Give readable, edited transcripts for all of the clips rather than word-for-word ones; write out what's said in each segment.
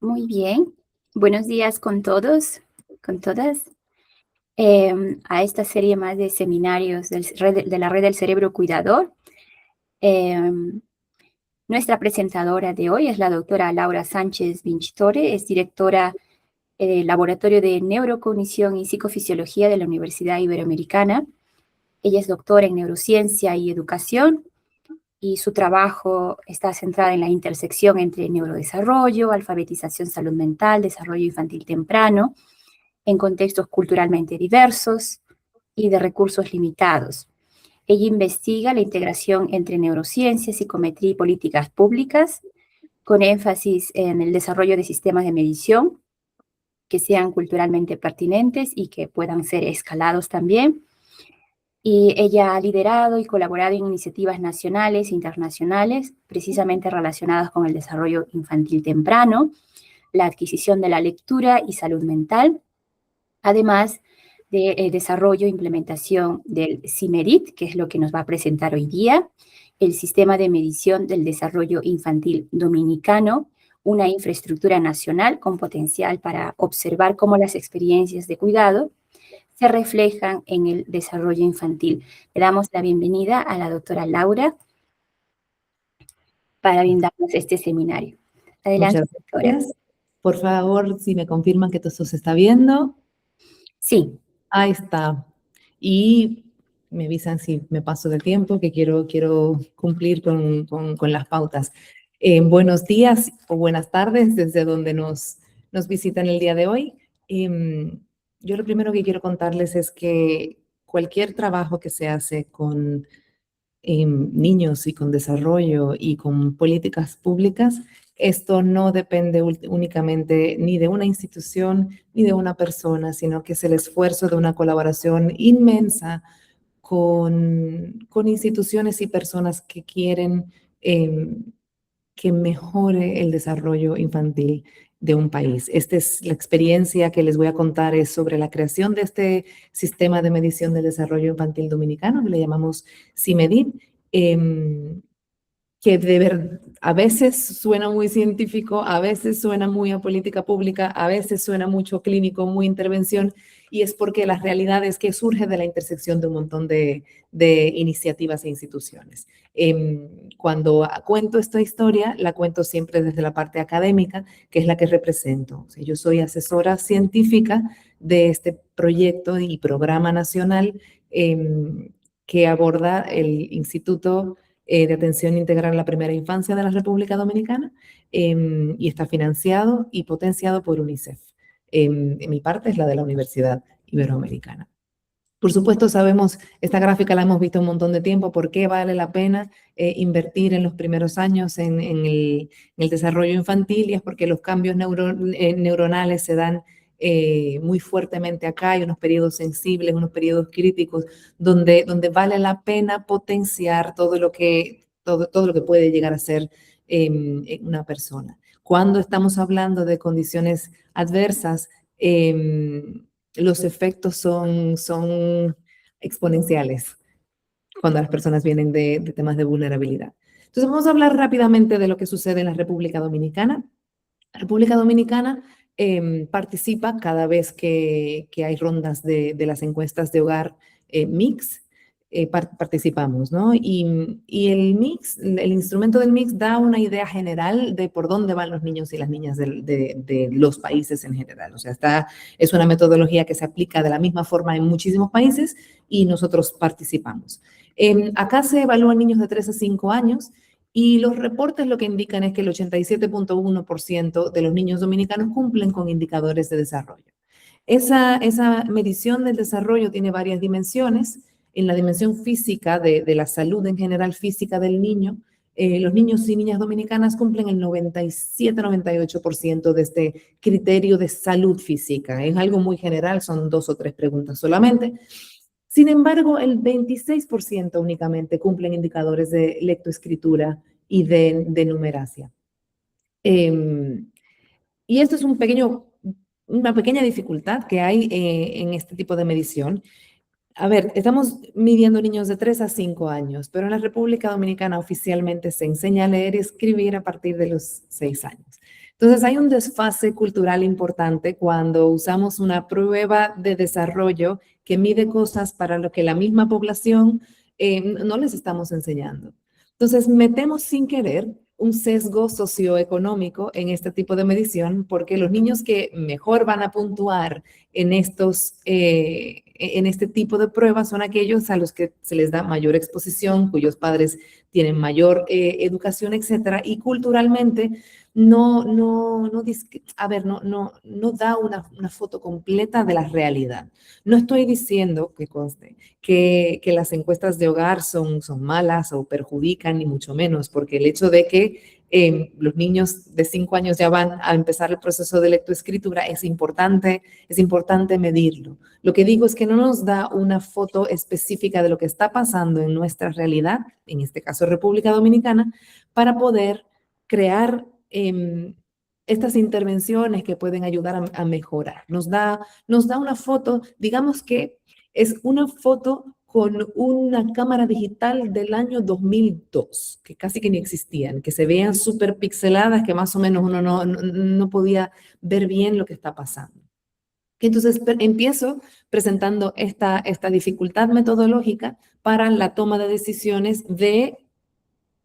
Muy bien. Buenos días con todos, con todas. A esta serie más de seminarios de la Red del Cerebro Cuidador. Em, Nuestra presentadora de hoy es la doctora Laura Sánchez Vincitore, es directora del Laboratorio de Neurocognición y Psicofisiología de la Universidad Iberoamericana. Ella es doctora en neurociencia y educación y su trabajo está centrado en la intersección entre neurodesarrollo, alfabetización, salud mental, desarrollo infantil temprano, en contextos culturalmente diversos y de recursos limitados. Ella investiga la integración entre neurociencia, psicometría y políticas públicas, con énfasis en el desarrollo de sistemas de medición que sean culturalmente pertinentes y que puedan ser escalados también. Y ella ha liderado y colaborado en iniciativas nacionales e internacionales, precisamente relacionadas con el desarrollo infantil temprano, la adquisición de la lectura y salud mental, además de desarrollo e implementación del CIMEDIT, que es lo que nos va a presentar hoy día, el Sistema de Medición del Desarrollo Infantil Dominicano, una infraestructura nacional con potencial para observar cómo las experiencias de cuidado se reflejan en el desarrollo infantil. Le damos la bienvenida a la doctora Laura para brindarnos este seminario. Adelante, Muchas doctora. gracias. Por favor, si me confirman que todo esto se está viendo. Sí. Ahí está. Y me avisan si me paso del tiempo, que quiero cumplir con las pautas. Buenos días o buenas tardes desde donde nos visitan el día de hoy. Yo lo primero que quiero contarles es que cualquier trabajo que se hace con niños y con desarrollo y con políticas públicas, esto no depende únicamente ni de una institución ni de una persona, sino que es el esfuerzo de una colaboración inmensa con instituciones y personas que quieren que mejore el desarrollo infantil de un país. Esta es la experiencia que les voy a contar, es sobre la creación de este sistema de medición del desarrollo infantil dominicano, que le llamamos CIMEDIT, que a veces suena muy científico, a veces suena muy a política pública, a veces suena mucho clínico, muy intervención, y es porque la realidad es que surge de la intersección de un montón de iniciativas e instituciones. Cuando cuento esta historia, la cuento siempre desde la parte académica, que es la que represento. O sea, yo soy asesora científica de este proyecto y programa nacional que aborda el Instituto de Atención Integral a la Primera Infancia de la República Dominicana y está financiado y potenciado por UNICEF. En mi parte es la de la Universidad Iberoamericana. Por supuesto, sabemos, esta gráfica la hemos visto un montón de tiempo, por qué vale la pena invertir en los primeros años en el desarrollo infantil, y es porque los cambios neuronales se dan muy fuertemente acá. Hay unos periodos sensibles, unos periodos críticos, donde vale la pena potenciar todo lo que puede llegar a ser una persona. Cuando estamos hablando de condiciones adversas, los efectos son exponenciales cuando las personas vienen de temas de vulnerabilidad. Entonces, vamos a hablar rápidamente de lo que sucede en la República Dominicana. La República Dominicana participa cada vez que hay rondas de las encuestas de hogar mix. Participamos, ¿no? Y el mix, el instrumento del mix da una idea general de por dónde van los niños y las niñas de los países en general. O sea, es una metodología que se aplica de la misma forma en muchísimos países y nosotros participamos. Acá se evalúan niños de 3 a 5 años y los reportes lo que indican es que el 87.1% de los niños dominicanos cumplen con indicadores de desarrollo. Esa medición del desarrollo tiene varias dimensiones. En la dimensión física de la salud en general física del niño, los niños y niñas dominicanas cumplen el 97-98% de este criterio de salud física. Es algo muy general, son 2 o 3 preguntas solamente. Sin embargo, el 26% únicamente cumplen indicadores de lectoescritura y de numeracia. Y esto es una pequeña dificultad que hay en este tipo de medición. A ver, estamos midiendo niños de 3 a 5 años, pero en la República Dominicana oficialmente se enseña a leer y escribir a partir de los 6 años. Entonces hay un desfase cultural importante cuando usamos una prueba de desarrollo que mide cosas para lo que la misma población no les estamos enseñando. Entonces metemos sin querer un sesgo socioeconómico en este tipo de medición porque los niños que mejor van a puntuar en este tipo de pruebas son aquellos a los que se les da mayor exposición, cuyos padres tienen mayor educación, etcétera, y culturalmente no da una foto completa de la realidad. No estoy diciendo, que conste, que las encuestas de hogar son malas o perjudican, ni mucho menos, porque el hecho de que los niños de 5 años ya van a empezar el proceso de lectoescritura es importante medirlo. Lo que digo es que no nos da una foto específica de lo que está pasando en nuestra realidad, en este caso República Dominicana, para poder crear estas intervenciones que pueden ayudar a mejorar. Nos da una foto, digamos que es una foto con una cámara digital del año 2002, que casi que ni existían, que se veían súper pixeladas, que más o menos uno no podía ver bien lo que está pasando. Entonces empiezo presentando esta dificultad metodológica para la toma de decisiones de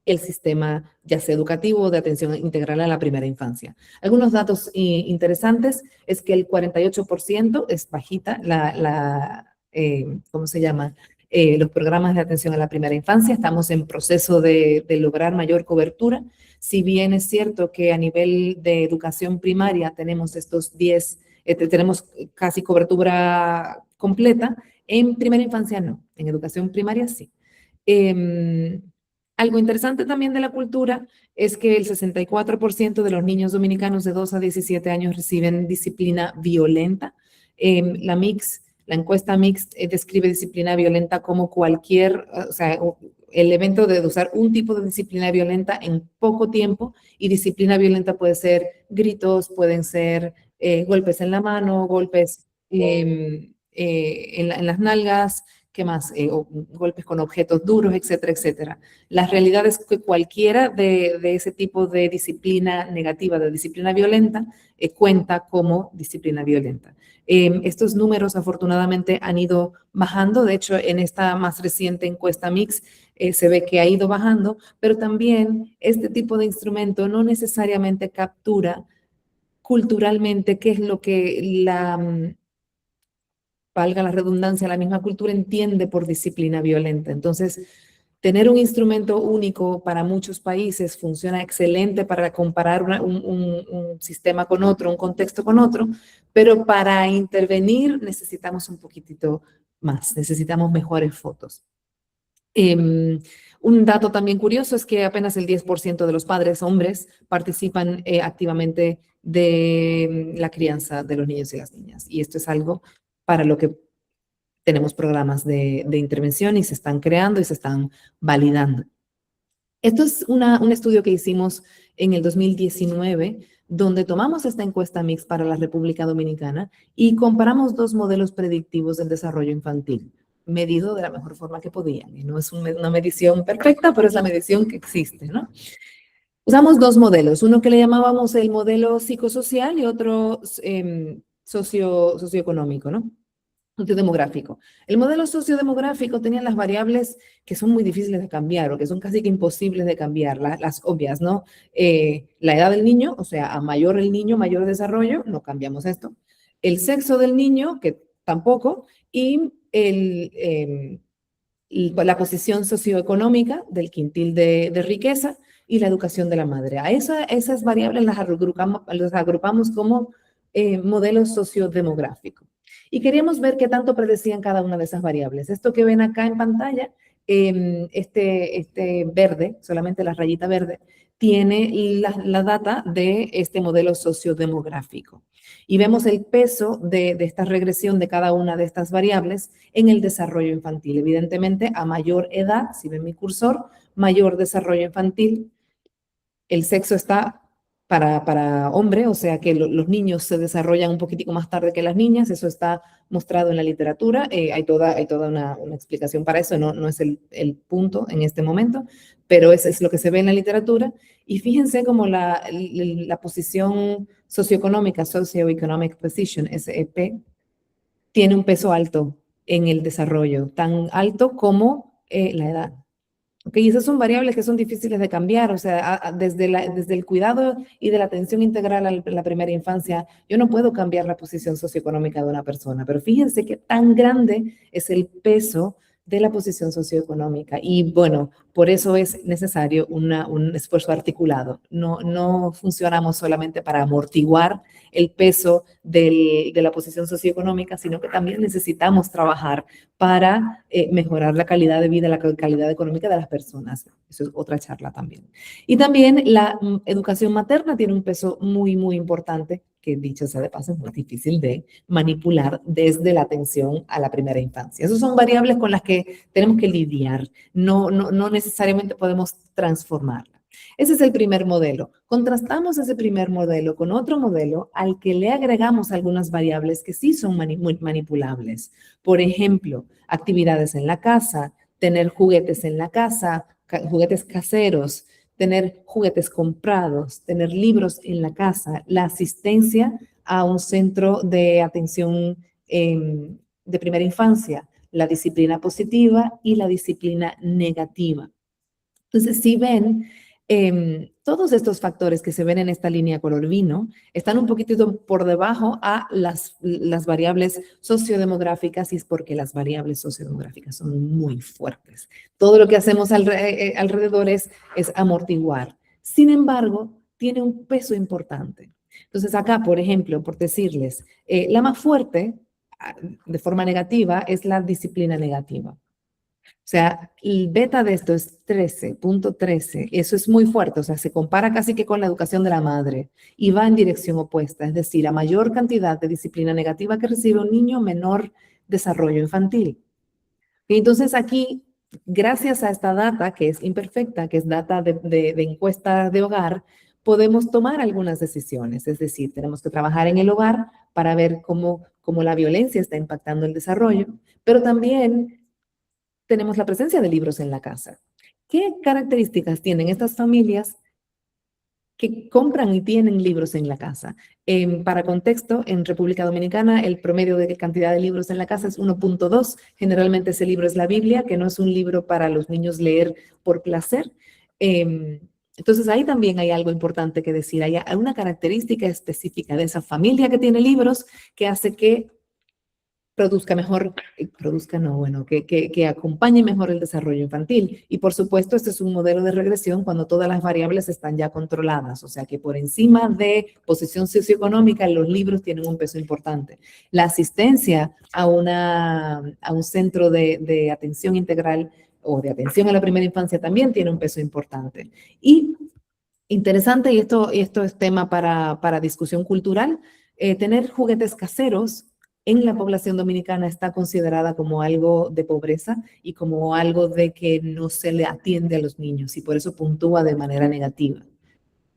el sistema, ya sea educativo o de atención integral a la primera infancia. Algunos datos interesantes es que el 48% es bajita ¿cómo se llama? Los programas de atención a la primera infancia. Estamos en proceso de lograr mayor cobertura. Si bien es cierto que a nivel de educación primaria tenemos tenemos casi cobertura completa, en primera infancia no, en educación primaria sí. Algo interesante también de la cultura es que el 64% de los niños dominicanos de 2 a 17 años reciben disciplina violenta. La encuesta Mix describe disciplina violenta como el evento de usar un tipo de disciplina violenta en poco tiempo, y disciplina violenta puede ser gritos, pueden ser golpes en la mano, golpes en las nalgas, ¿qué más? Golpes con objetos duros, etcétera, etcétera. La realidad es que cualquiera de ese tipo de disciplina negativa, de disciplina violenta, cuenta como disciplina violenta. Estos números afortunadamente han ido bajando. De hecho, en esta más reciente encuesta Mix se ve que ha ido bajando, pero también este tipo de instrumento no necesariamente captura culturalmente qué es lo que valga la redundancia, la misma cultura entiende por disciplina violenta. Entonces, tener un instrumento único para muchos países funciona excelente para comparar un sistema con otro, un contexto con otro, pero para intervenir necesitamos un poquitito más, necesitamos mejores fotos. Un dato también curioso es que apenas el 10% de los padres hombres participan activamente de la crianza de los niños y las niñas. Y esto es algo para lo que tenemos programas de intervención y se están creando y se están validando. Esto es un estudio que hicimos en el 2019, donde tomamos esta encuesta Mix para la República Dominicana y comparamos 2 modelos predictivos del desarrollo infantil, medido de la mejor forma que podían. Y no es una medición perfecta, pero es la medición que existe, ¿no? Usamos 2 modelos, uno que le llamábamos el modelo psicosocial y otro socioeconómico, ¿no? Sociodemográfico. El modelo sociodemográfico tenía las variables que son muy difíciles de cambiar o que son casi que imposibles de cambiar, las obvias, ¿no? La edad del niño, o sea, a mayor el niño, mayor desarrollo, no cambiamos esto. El sexo del niño, que tampoco, y la posición socioeconómica del quintil de riqueza y la educación de la madre. A esas variables las agrupamos como modelos sociodemográficos. Y queríamos ver qué tanto predecían cada una de esas variables. Esto que ven acá en pantalla, este verde, solamente la rayita verde, tiene la data de este modelo sociodemográfico. Y vemos el peso de esta regresión de cada una de estas variables en el desarrollo infantil. Evidentemente, a mayor edad, si ven mi cursor, mayor desarrollo infantil, el sexo está para hombre, o sea que los niños se desarrollan un poquitico más tarde que las niñas, eso está mostrado en la literatura, hay toda una explicación para eso, no es el punto en este momento, pero es lo que se ve en la literatura. Y fíjense como la posición socioeconómica, Socioeconomic Position, SEP, tiene un peso alto en el desarrollo, tan alto como la edad. Okay, y esas son variables que son difíciles de cambiar, o sea, desde el cuidado y de la atención integral a la primera infancia, yo no puedo cambiar la posición socioeconómica de una persona, pero fíjense qué tan grande es el peso de la posición socioeconómica. Y bueno, por eso es necesario un esfuerzo articulado. No funcionamos solamente para amortiguar el peso de la posición socioeconómica, sino que también necesitamos trabajar para mejorar la calidad de vida, la calidad económica de las personas. Eso es otra charla también. Y también la educación materna tiene un peso muy, muy importante, que dicho sea de paso, es muy difícil de manipular desde la atención a la primera infancia. Esas son variables con las que tenemos que lidiar. No necesariamente podemos transformarla. Ese es el primer modelo. Contrastamos ese primer modelo con otro modelo al que le agregamos algunas variables que sí son muy manipulables. Por ejemplo, actividades en la casa, tener juguetes en la casa, juguetes caseros, tener juguetes comprados, tener libros en la casa, la asistencia a un centro de atención de primera infancia, la disciplina positiva y la disciplina negativa. Entonces, si ven, todos estos factores que se ven en esta línea color vino están un poquitito por debajo a las variables sociodemográficas, y es porque las variables sociodemográficas son muy fuertes. Todo lo que hacemos alrededor es amortiguar. Sin embargo, tiene un peso importante. Entonces, acá, por ejemplo, por decirles, la más fuerte de forma negativa es la disciplina negativa. O sea, el beta de esto es 13.13. Eso es muy fuerte. O sea, se compara casi que con la educación de la madre y va en dirección opuesta. Es decir, a mayor cantidad de disciplina negativa que recibe un niño, menor desarrollo infantil. Y entonces aquí, gracias a esta data que es imperfecta, que es data de encuesta de hogar, podemos tomar algunas decisiones. Es decir, tenemos que trabajar en el hogar para ver cómo la violencia está impactando el desarrollo, pero también tenemos la presencia de libros en la casa. ¿Qué características tienen estas familias que compran y tienen libros en la casa? Para contexto, en República Dominicana el promedio de cantidad de libros en la casa es 1.2. Generalmente ese libro es la Biblia, que no es un libro para los niños leer por placer. Entonces ahí también hay algo importante que decir. Hay una característica específica de esa familia que tiene libros que hace que produzca mejor, que acompañe mejor el desarrollo infantil. Y por supuesto, este es un modelo de regresión cuando todas las variables están ya controladas, o sea que por encima de posición socioeconómica, los libros tienen un peso importante. La asistencia a un centro de atención integral o de atención a la primera infancia también tiene un peso importante. Y interesante, y esto es tema para discusión cultural, tener juguetes caseros en la población dominicana está considerada como algo de pobreza y como algo de que no se le atiende a los niños, y por eso puntúa de manera negativa.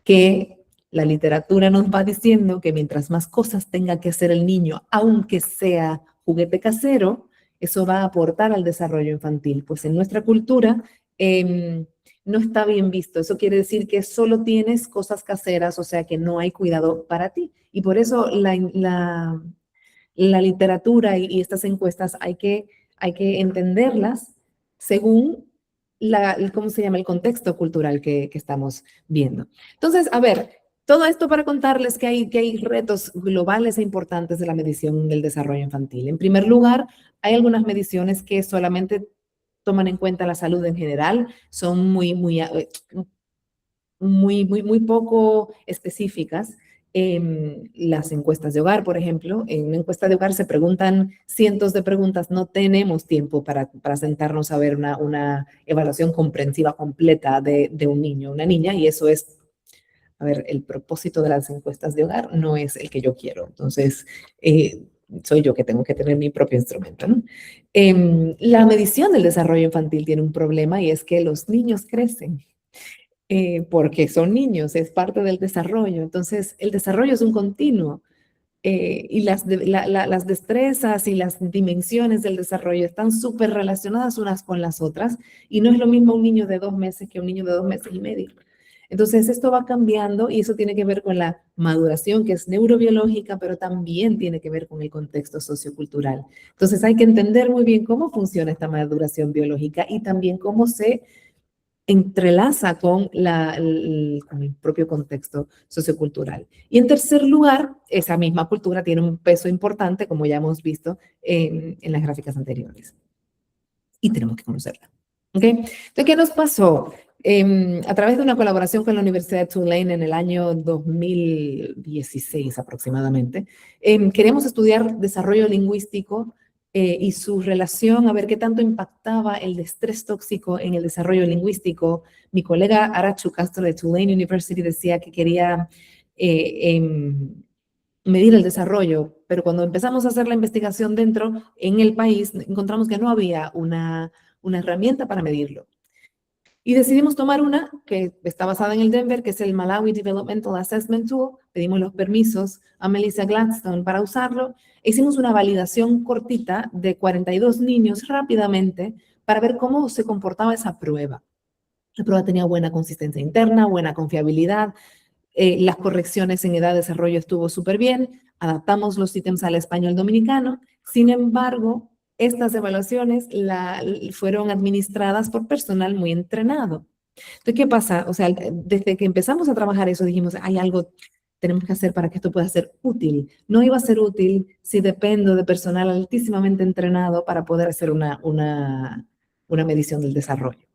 Que la literatura nos va diciendo que mientras más cosas tenga que hacer el niño, aunque sea juguete casero, eso va a aportar al desarrollo infantil. Pues en nuestra cultura no está bien visto. Eso quiere decir que solo tienes cosas caseras, o sea que no hay cuidado para ti. Y por eso la literatura y estas encuestas hay que entenderlas según ¿cómo se llama? El contexto cultural que estamos viendo. Entonces, a ver, todo esto para contarles que hay retos globales e importantes de la medición del desarrollo infantil. En primer lugar, hay algunas mediciones que solamente toman en cuenta la salud en general, son muy poco específicas. Las encuestas de hogar, por ejemplo, en una encuesta de hogar se preguntan cientos de preguntas, no tenemos tiempo para sentarnos a ver una evaluación comprensiva completa de un niño o una niña, y eso es, a ver, el propósito de las encuestas de hogar no es el que yo quiero. Entonces, soy yo que tengo que tener mi propio instrumento, ¿no? La medición del desarrollo infantil tiene un problema, y es que los niños crecen. porque son niños, es parte del desarrollo. Entonces, el desarrollo es un continuo. Y las destrezas y las dimensiones del desarrollo están súper relacionadas unas con las otras, y no es lo mismo un niño de 2 meses que un niño de 2 meses y medio. Entonces, esto va cambiando y eso tiene que ver con la maduración, que es neurobiológica, pero también tiene que ver con el contexto sociocultural. Entonces, hay que entender muy bien cómo funciona esta maduración biológica y también cómo se entrelaza con el propio contexto sociocultural. Y en tercer lugar, esa misma cultura tiene un peso importante, como ya hemos visto en las gráficas anteriores. Y tenemos que conocerla. ¿Ok? Entonces, ¿qué nos pasó? A través de una colaboración con la Universidad de Tulane en el año 2016 aproximadamente, queríamos estudiar desarrollo lingüístico y su relación, a ver qué tanto impactaba el estrés tóxico en el desarrollo lingüístico. Mi colega Arachu Castro de Tulane University decía que quería medir el desarrollo, pero cuando empezamos a hacer la investigación dentro, en el país, encontramos que no había una herramienta para medirlo. Y decidimos tomar una que está basada en el Denver, que es el Malawi Developmental Assessment Tool. Pedimos los permisos a Melissa Gladstone para usarlo. Hicimos una validación cortita de 42 niños rápidamente para ver cómo se comportaba esa prueba. La prueba tenía buena consistencia interna, buena confiabilidad. Las correcciones en edad de desarrollo estuvo súper bien. Adaptamos los ítems al español dominicano. Sin embargo, estas evaluaciones fueron administradas por personal muy entrenado. Entonces, ¿qué pasa? O sea, desde que empezamos a trabajar eso, dijimos, hay algo tenemos que hacer para que esto pueda ser útil. No iba a ser útil si dependo de personal altísimamente entrenado para poder hacer una medición del desarrollo.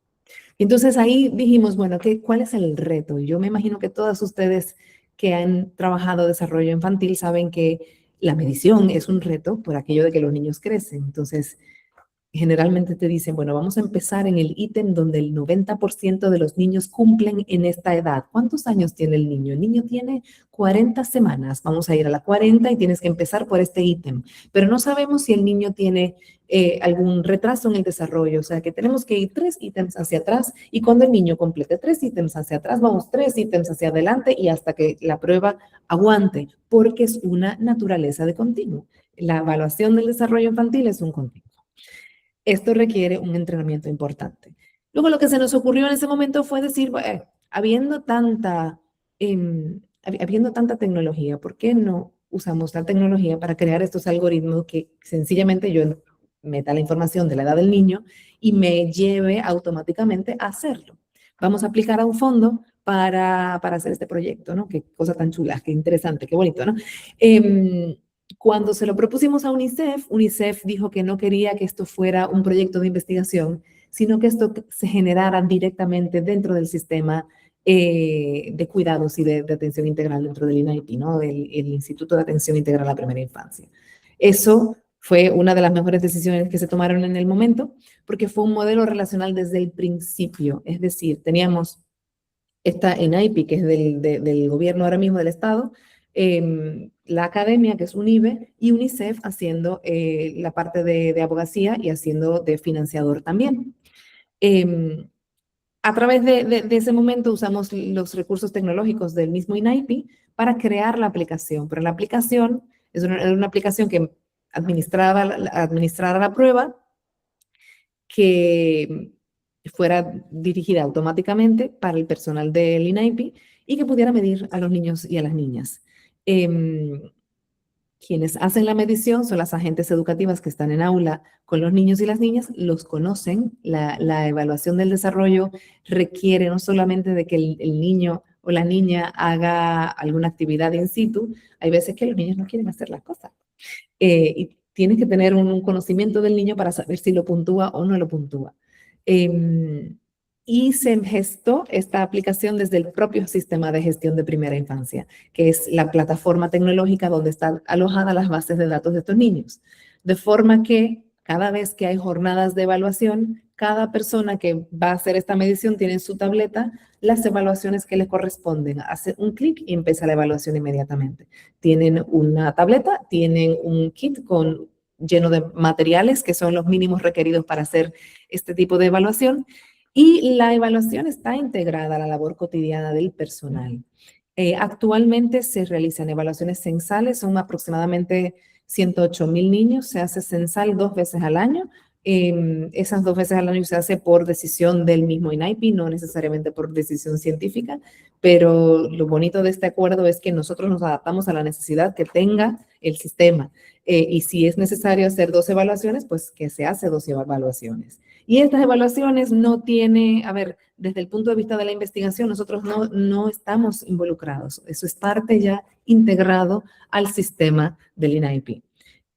Entonces ahí dijimos, bueno, ¿cuál es el reto? Yo me imagino que todas ustedes que han trabajado desarrollo infantil saben que la medición es un reto por aquello de que los niños crecen. Entonces, generalmente te dicen, bueno, vamos a empezar en el ítem donde el 90% de los niños cumplen en esta edad. ¿Cuántos años tiene el niño? El niño tiene 40 semanas. Vamos a ir a la 40 y tienes que empezar por este ítem. Pero no sabemos si el niño tiene algún retraso en el desarrollo. O sea, que tenemos que ir 3 ítems hacia atrás y cuando el niño complete 3 ítems hacia atrás, vamos 3 ítems hacia adelante y hasta que la prueba aguante, porque es una naturaleza de continuo. La evaluación del desarrollo infantil es un continuo. Esto requiere un entrenamiento importante. Luego lo que se nos ocurrió en ese momento fue decir, bueno, habiendo tanta tecnología, ¿por qué no usamos la tecnología para crear estos algoritmos que sencillamente yo meta la información de la edad del niño y me lleve automáticamente a hacerlo? Vamos a aplicar a un fondo para hacer este proyecto, ¿no? Qué cosa tan chula, qué interesante, qué bonito, ¿no? Cuando se lo propusimos a UNICEF, UNICEF dijo que no quería que esto fuera un proyecto de investigación, sino que esto se generara directamente dentro del sistema de cuidados y de atención integral dentro del INAIP, ¿no? El Instituto de Atención Integral a la Primera Infancia. Eso fue una de las mejores decisiones que se tomaron en el momento, porque fue un modelo relacional desde el principio. Es decir, teníamos esta INAIP, que es del gobierno ahora mismo del Estado, la academia, que es UNIBE, y UNICEF haciendo la parte de abogacía y haciendo de financiador también. A través de ese momento usamos los recursos tecnológicos del mismo INAIP para crear la aplicación, pero la aplicación es una aplicación que administrara la prueba, que fuera dirigida automáticamente para el personal del INAIP y que pudiera medir a los niños y a las niñas. Quienes hacen la medición son las agentes educativas que están en aula con los niños y las niñas, los conocen. La evaluación del desarrollo requiere no solamente de que el niño o la niña haga alguna actividad in situ, hay veces que los niños no quieren hacer las cosas. Y tienes que tener un conocimiento del niño para saber si lo puntúa o no lo puntúa. Y se gestó esta aplicación desde el propio sistema de gestión de primera infancia, que es la plataforma tecnológica donde están alojadas las bases de datos de estos niños. De forma que cada vez que hay jornadas de evaluación, cada persona que va a hacer esta medición tiene en su tableta las evaluaciones que le corresponden. Hace un clic y empieza la evaluación inmediatamente. Tienen una tableta, tienen un kit lleno de materiales que son los mínimos requeridos para hacer este tipo de evaluación Y la evaluación está integrada a la labor cotidiana del personal. Actualmente se realizan evaluaciones censales, son aproximadamente 108.000 niños, se hace censal 2 veces al año. Esas 2 veces al año se hace por decisión del mismo INAIPI, no necesariamente por decisión científica, pero lo bonito de este acuerdo es que nosotros nos adaptamos a la necesidad que tenga el sistema. Y si es necesario hacer 2 evaluaciones, pues que se hace 2 evaluaciones. Y estas evaluaciones no tiene, a ver, desde el punto de vista de la investigación, nosotros no estamos involucrados. Eso es parte ya integrado al sistema del INAIP.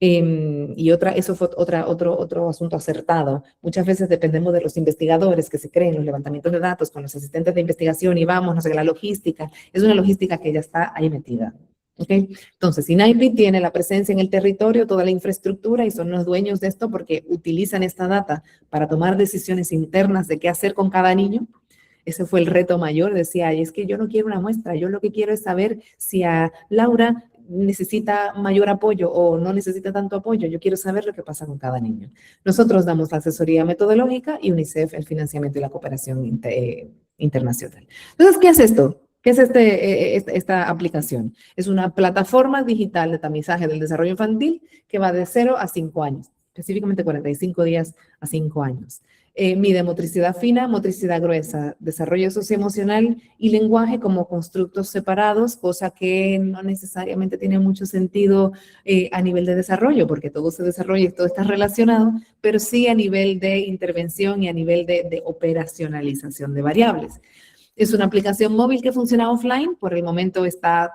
Eso fue otro asunto acertado. Muchas veces dependemos de los investigadores que se creen los levantamientos de datos con los asistentes de investigación y vamos, no sé, la logística. Es una logística que ya está ahí metida. ¿Okay? Entonces, INAIPI tiene la presencia en el territorio, toda la infraestructura y son los dueños de esto porque utilizan esta data para tomar decisiones internas de qué hacer con cada niño. Ese fue el reto mayor. Decía, es que yo no quiero una muestra, yo lo que quiero es saber si a Laura necesita mayor apoyo o no necesita tanto apoyo. Yo quiero saber lo que pasa con cada niño. Nosotros damos la asesoría metodológica y UNICEF el financiamiento y la cooperación internacional. Entonces, ¿qué es esto? ¿Qué es esta aplicación? Es una plataforma digital de tamizaje del desarrollo infantil que va de 0 a 5 años, específicamente 45 días a 5 años. Mide motricidad fina, motricidad gruesa, desarrollo socioemocional y lenguaje como constructos separados, cosa que no necesariamente tiene mucho sentido a nivel de desarrollo, porque todo se desarrolla y todo está relacionado, pero sí a nivel de intervención y a nivel de operacionalización de variables. Es una aplicación móvil que funciona offline, por el momento está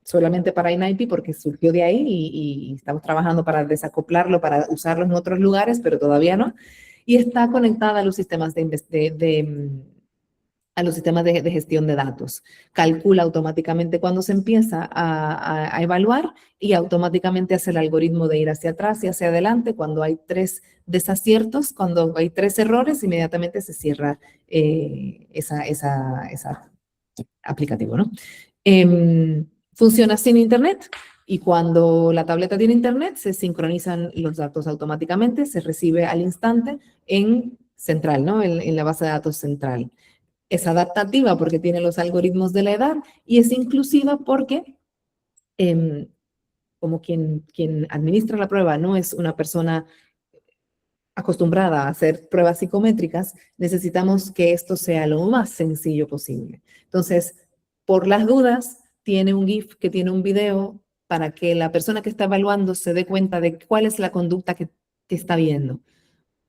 solamente para INAIPI porque surgió de ahí y estamos trabajando para desacoplarlo, para usarlo en otros lugares, pero todavía no. Y está conectada a los sistemas a los sistemas de gestión de datos. Calcula automáticamente cuando se empieza a evaluar y automáticamente hace el algoritmo de ir hacia atrás y hacia adelante. Cuando hay 3 desaciertos, cuando hay 3 errores, inmediatamente se cierra esa aplicativo, ¿no? Funciona sin internet y cuando la tableta tiene internet se sincronizan los datos automáticamente, se recibe al instante en central, ¿no? En la base de datos central. Es adaptativa porque tiene los algoritmos de la edad y es inclusiva porque como quien administra la prueba no es una persona acostumbrada a hacer pruebas psicométricas, necesitamos que esto sea lo más sencillo posible. Entonces, por las dudas, tiene un GIF que tiene un video para que la persona que está evaluando se dé cuenta de cuál es la conducta que está viendo.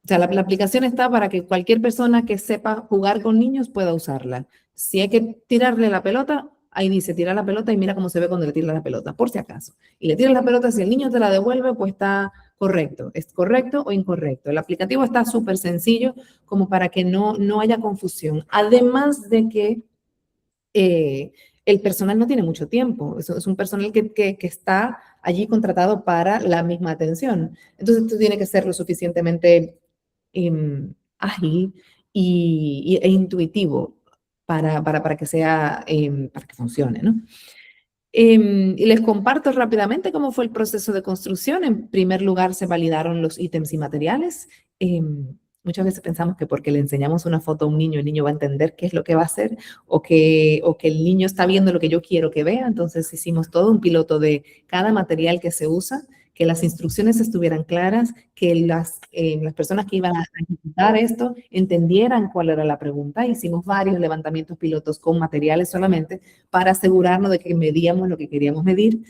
O sea, la aplicación está para que cualquier persona que sepa jugar con niños pueda usarla. Si hay que tirarle la pelota, ahí dice, tira la pelota y mira cómo se ve cuando le tira la pelota, por si acaso. Y le tiras la pelota, si el niño te la devuelve, pues está correcto. ¿Es correcto o incorrecto? El aplicativo está súper sencillo como para que no haya confusión. Además de que el personal no tiene mucho tiempo. Es un personal que está allí contratado para la misma atención. Entonces, esto tiene que ser lo suficientemente ágil e intuitivo para que sea, para que funcione, ¿no? Y les comparto rápidamente cómo fue el proceso de construcción. En primer lugar, se validaron los ítems y materiales. Muchas veces pensamos que porque le enseñamos una foto a un niño, el niño va a entender qué es lo que va a hacer o que el niño está viendo lo que yo quiero que vea. Entonces hicimos todo un piloto de cada material que se usa, que las instrucciones estuvieran claras, que las personas que iban a ejecutar esto entendieran cuál era la pregunta. Hicimos varios levantamientos pilotos con materiales solamente para asegurarnos de que medíamos lo que queríamos medir.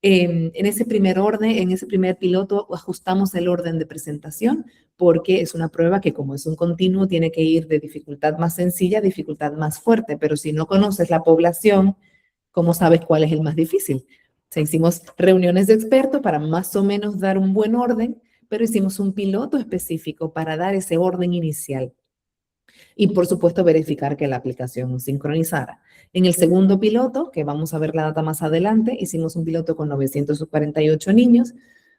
En ese primer piloto, ajustamos el orden de presentación porque es una prueba que como es un continuo, tiene que ir de dificultad más sencilla a dificultad más fuerte, pero si no conoces la población, ¿cómo sabes cuál es el más difícil? O sea, hicimos reuniones de expertos para más o menos dar un buen orden, pero hicimos un piloto específico para dar ese orden inicial. Y por supuesto verificar que la aplicación sincronizara. En el segundo piloto, que vamos a ver la data más adelante, hicimos un piloto con 948 niños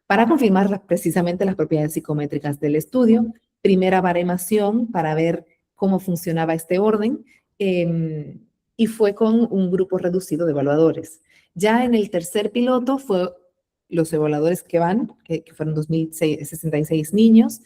para confirmar precisamente las propiedades psicométricas del estudio. Primera baremación para ver cómo funcionaba este orden y fue con un grupo reducido de evaluadores. Ya en el tercer piloto fue los evaluadores que fueron 2.066 niños,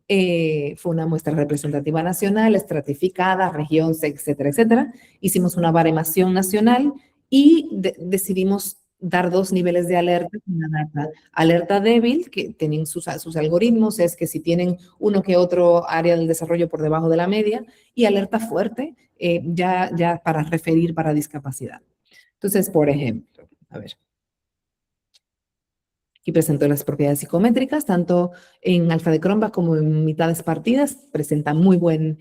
Fue una muestra representativa nacional, estratificada, región, etcétera, etcétera. Hicimos una baremación nacional y decidimos dar dos niveles de alerta. Una data alerta débil, que tienen sus algoritmos, es que si tienen uno que otro área del desarrollo por debajo de la media, y alerta fuerte, ya para referir para discapacidad. Entonces, por ejemplo, a ver. Aquí presento las propiedades psicométricas, tanto en alfa de Cronbach como en mitades partidas, presentan muy buenos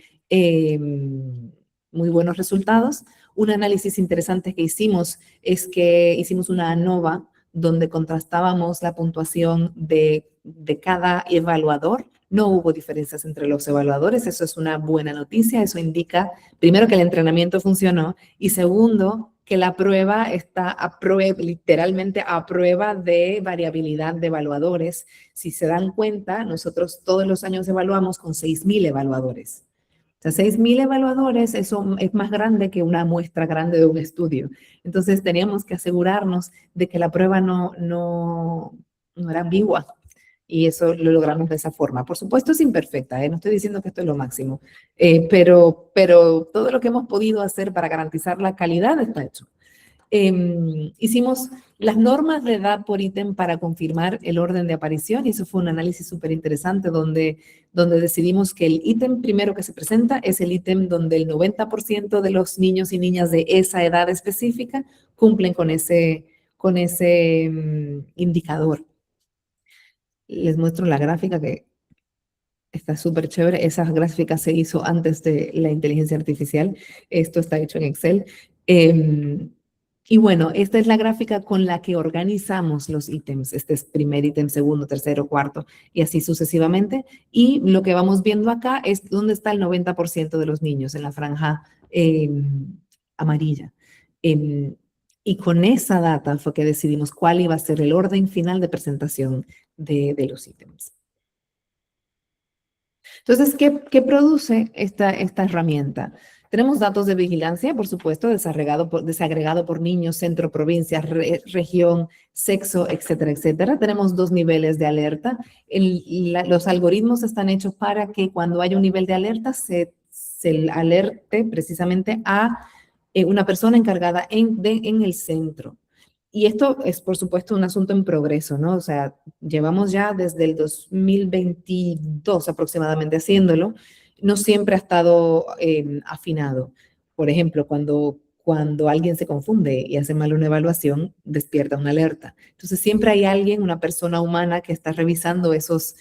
resultados. Un análisis interesante que hicimos es que hicimos una ANOVA donde contrastábamos la puntuación de cada evaluador. No hubo diferencias entre los evaluadores, eso es una buena noticia, eso indica, primero, que el entrenamiento funcionó y segundo, que la prueba está literalmente a prueba de variabilidad de evaluadores. Si se dan cuenta, nosotros todos los años evaluamos con 6.000 evaluadores. O sea, 6.000 evaluadores, eso es más grande que una muestra grande de un estudio. Entonces, teníamos que asegurarnos de que la prueba no era ambigua. Y eso lo logramos de esa forma. Por supuesto, es imperfecta, ¿eh? No estoy diciendo que esto es lo máximo, pero todo lo que hemos podido hacer para garantizar la calidad está hecho. Hicimos las normas de edad por ítem para confirmar el orden de aparición y eso fue un análisis súper interesante donde decidimos que el ítem primero que se presenta es el ítem donde el 90% de los niños y niñas de esa edad específica cumplen con ese indicador. Les muestro la gráfica que está súper chévere. Esa gráfica se hizo antes de la inteligencia artificial. Esto está hecho en Excel. Y bueno, esta es la gráfica con la que organizamos los ítems. Este es primer ítem, segundo, tercero, cuarto, y así sucesivamente. Y lo que vamos viendo acá es dónde está el 90% de los niños, en la franja amarilla. Y con esa data fue que decidimos cuál iba a ser el orden final de presentación de los ítems. Entonces, ¿qué produce esta herramienta? Tenemos datos de vigilancia, por supuesto, desagregado por niños, centro, provincia, región, sexo, etcétera, etcétera. Tenemos dos niveles de alerta. Los algoritmos están hechos para que cuando haya un nivel de alerta se alerte precisamente a una persona encargada en el centro. Y esto es, por supuesto, un asunto en progreso, ¿no? O sea, llevamos ya desde el 2022 aproximadamente haciéndolo. No siempre ha estado afinado. Por ejemplo, cuando alguien se confunde y hace mal una evaluación, despierta una alerta. Entonces, siempre hay alguien, una persona humana que está revisando esos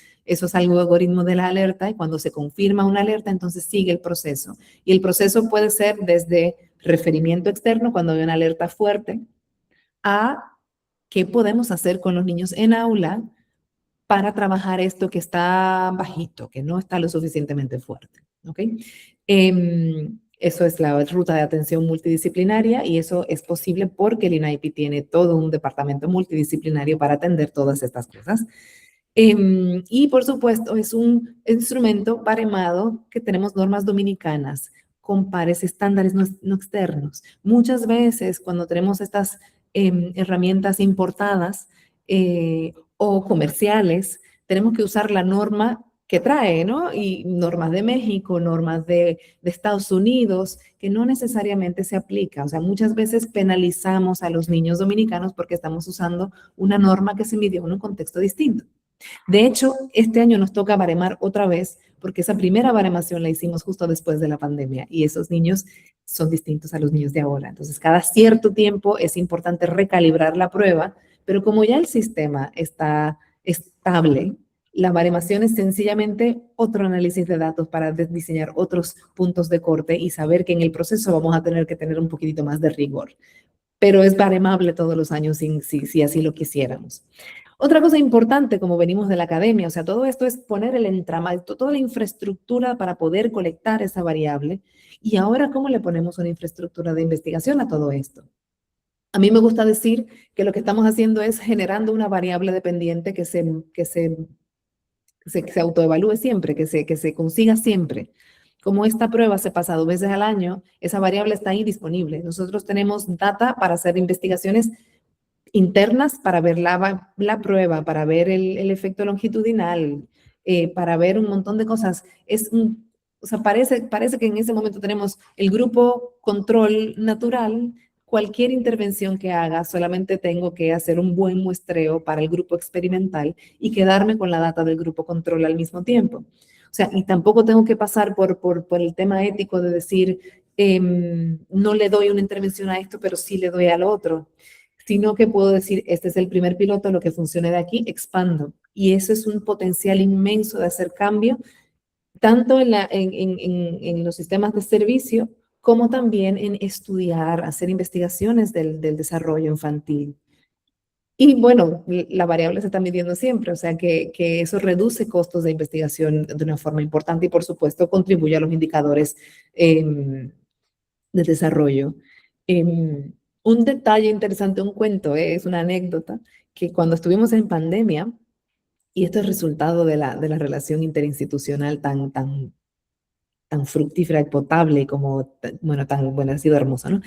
algoritmos de la alerta y cuando se confirma una alerta, entonces sigue el proceso. Y el proceso puede ser desde referimiento externo, cuando hay una alerta fuerte, a qué podemos hacer con los niños en aula para trabajar esto que está bajito, que no está lo suficientemente fuerte. ¿Ok? Eso es la ruta de atención multidisciplinaria y eso es posible porque el INAIPI tiene todo un departamento multidisciplinario para atender todas estas cosas. Y por supuesto es un instrumento baremado que tenemos normas dominicanas con pares estándares no externos. Muchas veces cuando tenemos estas herramientas importadas o comerciales, tenemos que usar la norma que trae, ¿no? Y normas de México, normas de Estados Unidos, que no necesariamente se aplican. O sea, muchas veces penalizamos a los niños dominicanos porque estamos usando una norma que se midió en un contexto distinto. De hecho, este año nos toca baremar otra vez porque esa primera baremación la hicimos justo después de la pandemia y esos niños son distintos a los niños de ahora. Entonces, cada cierto tiempo es importante recalibrar la prueba, pero como ya el sistema está estable, la baremación es sencillamente otro análisis de datos para diseñar otros puntos de corte y saber que en el proceso vamos a tener que tener un poquitito más de rigor. Pero es baremable todos los años si así lo quisiéramos. Otra cosa importante, como venimos de la academia, o sea, todo esto es poner el entramado, toda la infraestructura para poder colectar esa variable. Y ahora, ¿cómo le ponemos una infraestructura de investigación a todo esto? A mí me gusta decir que lo que estamos haciendo es generando una variable dependiente que se autoevalúe siempre, que se consiga siempre. Como esta prueba se pasa 2 veces al año, esa variable está ahí disponible. Nosotros tenemos data para hacer investigaciones internas, para ver la prueba, para ver el efecto longitudinal, para ver un montón de cosas. O sea, parece que en ese momento tenemos el grupo control natural. Cualquier intervención que haga, solamente tengo que hacer un buen muestreo para el grupo experimental y quedarme con la data del grupo control al mismo tiempo. O sea, y tampoco tengo que pasar por el tema ético de decir, no le doy una intervención a esto, pero sí le doy al otro, sino que puedo decir, este es el primer piloto, lo que funcione de aquí, expando. Y eso es un potencial inmenso de hacer cambio, tanto en los sistemas de servicio, como también en estudiar, hacer investigaciones del desarrollo infantil. Y bueno, la variable se está midiendo siempre, o sea que eso reduce costos de investigación de una forma importante y por supuesto contribuye a los indicadores de desarrollo. Un detalle interesante, un cuento, es una anécdota, que cuando estuvimos en pandemia, y esto es resultado de la relación interinstitucional tan fructífera y potable como, bueno, ha sido hermosa, ¿no?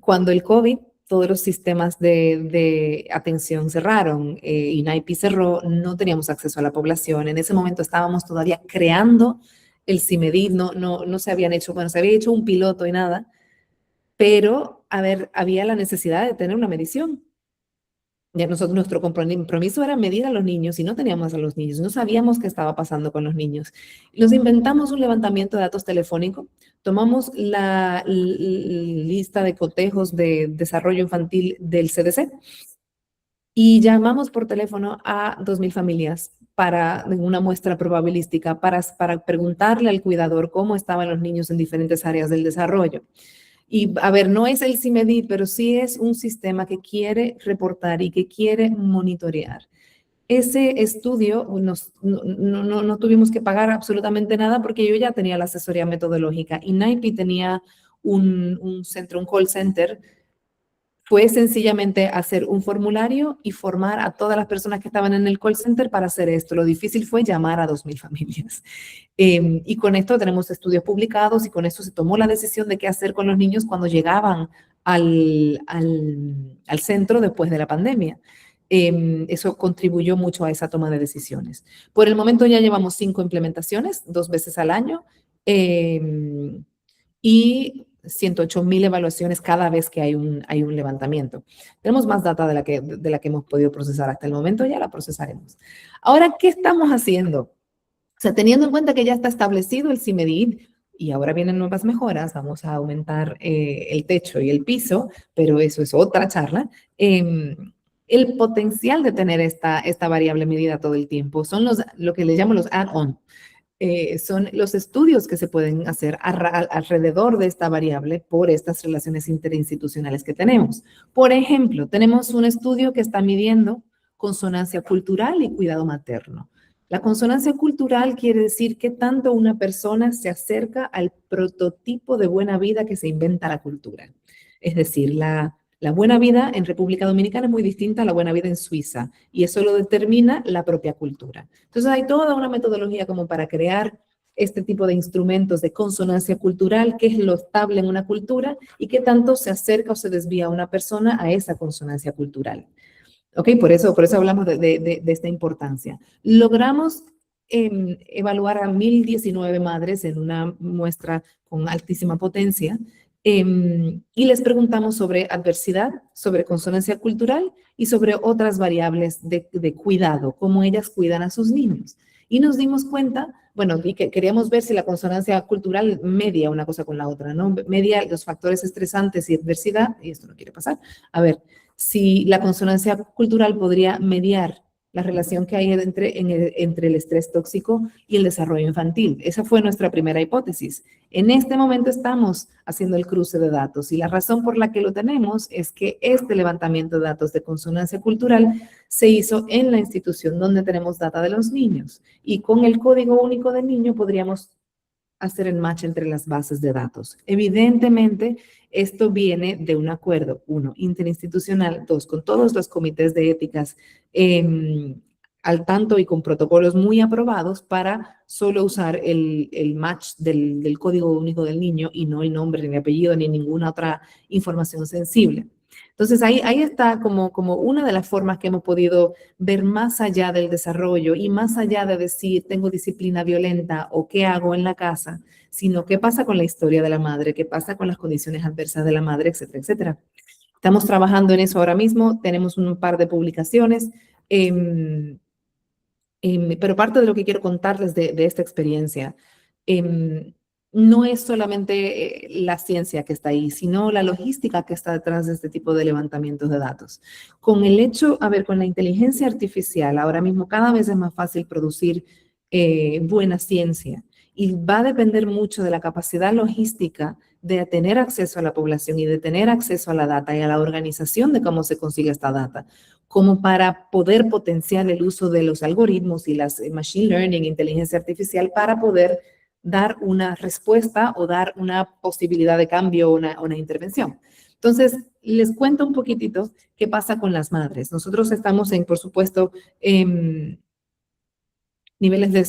Cuando el COVID, todos los sistemas de atención cerraron, INAIPI cerró, no teníamos acceso a la población. En ese momento estábamos todavía creando el CIMEDID, no se habían hecho, bueno, se había hecho un piloto y nada, pero, a ver, había la necesidad de tener una medición. Ya nuestro compromiso era medir a los niños y no teníamos a los niños, no sabíamos qué estaba pasando con los niños. Nos inventamos un levantamiento de datos telefónico, tomamos la lista de cotejos de desarrollo infantil del CDC y llamamos por teléfono a 2,000 familias para una muestra probabilística, para preguntarle al cuidador cómo estaban los niños en diferentes áreas del desarrollo. Y a ver, no es el CIMEDID, pero sí es un sistema que quiere reportar y que quiere monitorear. Ese estudio no tuvimos que pagar absolutamente nada porque yo ya tenía la asesoría metodológica y NAIPI tenía un centro, un call center. Fue sencillamente hacer un formulario y formar a todas las personas que estaban en el call center para hacer esto. Lo difícil fue llamar a 2,000 familias. Y con esto tenemos estudios publicados y con esto se tomó la decisión de qué hacer con los niños cuando llegaban al centro después de la pandemia. Eso contribuyó mucho a esa toma de decisiones. Por el momento ya llevamos 5 implementaciones, 2 veces al año. Y 108,000 evaluaciones cada vez que hay un levantamiento. Tenemos más data de la que hemos podido procesar hasta el momento, ya la procesaremos. Ahora, ¿qué estamos haciendo? O sea, teniendo en cuenta que ya está establecido el CIMEDID y ahora vienen nuevas mejoras, vamos a aumentar el techo y el piso, pero eso es otra charla. El potencial de tener esta variable medida todo el tiempo son lo que le llamo los add-on. Son los estudios que se pueden hacer alrededor de esta variable por estas relaciones interinstitucionales que tenemos. Por ejemplo, tenemos un estudio que está midiendo consonancia cultural y cuidado materno. La consonancia cultural quiere decir qué tanto una persona se acerca al prototipo de buena vida que se inventa la cultura. Es decir, la buena vida en República Dominicana es muy distinta a la buena vida en Suiza y eso lo determina la propia cultura. Entonces hay toda una metodología como para crear este tipo de instrumentos de consonancia cultural, qué es lo estable en una cultura y qué tanto se acerca o se desvía una persona a esa consonancia cultural. ¿Ok? Por eso hablamos de esta importancia. Logramos evaluar a 1,019 madres en una muestra con altísima potencia. Y les preguntamos sobre adversidad, sobre consonancia cultural y sobre otras variables de cuidado, cómo ellas cuidan a sus niños. Y nos dimos cuenta, bueno, y que queríamos ver si la consonancia cultural media una cosa con la otra, ¿no? Media los factores estresantes y adversidad, y esto no quiere pasar. A ver, si la consonancia cultural podría mediar la relación que hay entre el estrés tóxico y el desarrollo infantil. Esa fue nuestra primera hipótesis. En este momento estamos haciendo el cruce de datos y la razón por la que lo tenemos es que este levantamiento de datos de consonancia cultural se hizo en la institución donde tenemos data de los niños y con el código único del niño podríamos hacer el match entre las bases de datos. Evidentemente, esto viene de un acuerdo, 1, interinstitucional, 2, con todos los comités de éticas al tanto y con protocolos muy aprobados para solo usar el match del código único del niño y no el nombre, ni apellido, ni ninguna otra información sensible. Entonces, ahí está como una de las formas que hemos podido ver más allá del desarrollo y más allá de decir, tengo disciplina violenta o qué hago en la casa, sino qué pasa con la historia de la madre, qué pasa con las condiciones adversas de la madre, etcétera, etcétera. Estamos trabajando en eso ahora mismo, tenemos un par de publicaciones, pero parte de lo que quiero contarles de esta experiencia no es solamente la ciencia que está ahí, sino la logística que está detrás de este tipo de levantamientos de datos. Con el hecho, a ver, con la inteligencia artificial, ahora mismo cada vez es más fácil producir buena ciencia y va a depender mucho de la capacidad logística de tener acceso a la población y de tener acceso a la data y a la organización de cómo se consigue esta data, como para poder potenciar el uso de los algoritmos y las machine learning, inteligencia artificial, para poder dar una respuesta o dar una posibilidad de cambio o una intervención. Entonces, les cuento un poquitito qué pasa con las madres. Nosotros estamos en, por supuesto, niveles de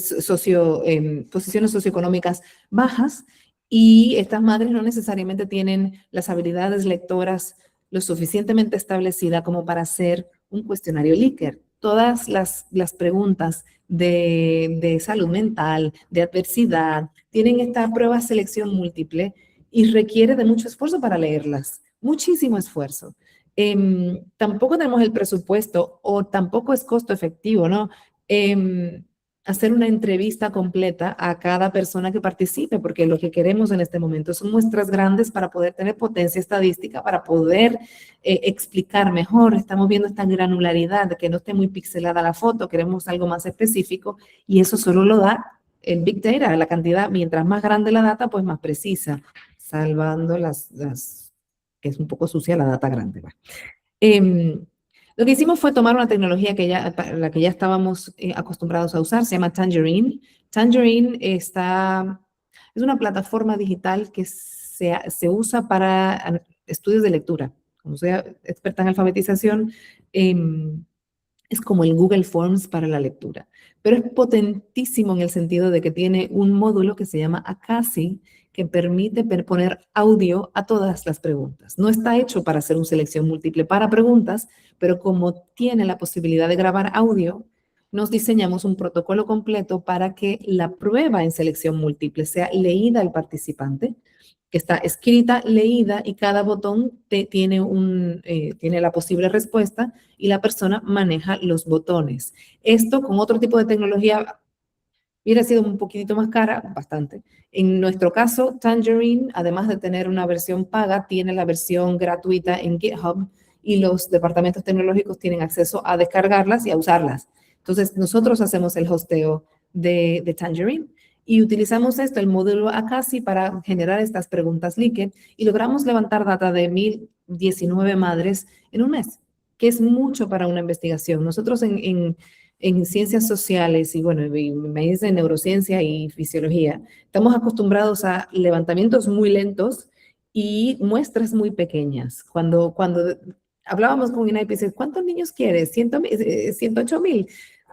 posiciones socioeconómicas bajas y estas madres no necesariamente tienen las habilidades lectoras lo suficientemente establecidas como para hacer un cuestionario Likert. Todas las preguntas de salud mental, de adversidad, tienen esta prueba de selección múltiple y requiere de mucho esfuerzo para leerlas, muchísimo esfuerzo. Tampoco tenemos el presupuesto o tampoco es costo efectivo, ¿no? Hacer una entrevista completa a cada persona que participe, porque lo que queremos en este momento son muestras grandes para poder tener potencia estadística, para poder explicar mejor. Estamos viendo esta granularidad, que no esté muy pixelada la foto, queremos algo más específico y eso solo lo da el Big Data, la cantidad, mientras más grande la data, pues más precisa, salvando que es un poco sucia la data grande. Lo que hicimos fue tomar una tecnología la que ya estábamos acostumbrados a usar, se llama Tangerine. Tangerine es una plataforma digital que se usa para estudios de lectura. Como soy experta en alfabetización, es como el Google Forms para la lectura, pero es potentísimo en el sentido de que tiene un módulo que se llama Acasi, que permite poner audio a todas las preguntas. No está hecho para hacer una selección múltiple para preguntas, pero como tiene la posibilidad de grabar audio, nos diseñamos un protocolo completo para que la prueba en selección múltiple sea leída al participante, que está escrita, leída y cada botón tiene la posible respuesta y la persona maneja los botones. Esto con otro tipo de tecnología hubiera sido un poquitito más cara, bastante. En nuestro caso, Tangerine, además de tener una versión paga, tiene la versión gratuita en GitHub y los departamentos tecnológicos tienen acceso a descargarlas y a usarlas. Entonces, nosotros hacemos el hosteo de Tangerine y utilizamos el módulo Acasi para generar estas preguntas Likert y logramos levantar data de 1,019 madres en un mes, que es mucho para una investigación. Nosotros en ciencias sociales y bueno, me dice neurociencia y fisiología, estamos acostumbrados a levantamientos muy lentos y muestras muy pequeñas. Cuando hablábamos con INAIP, dice, ¿cuántos niños quieres? 108,000.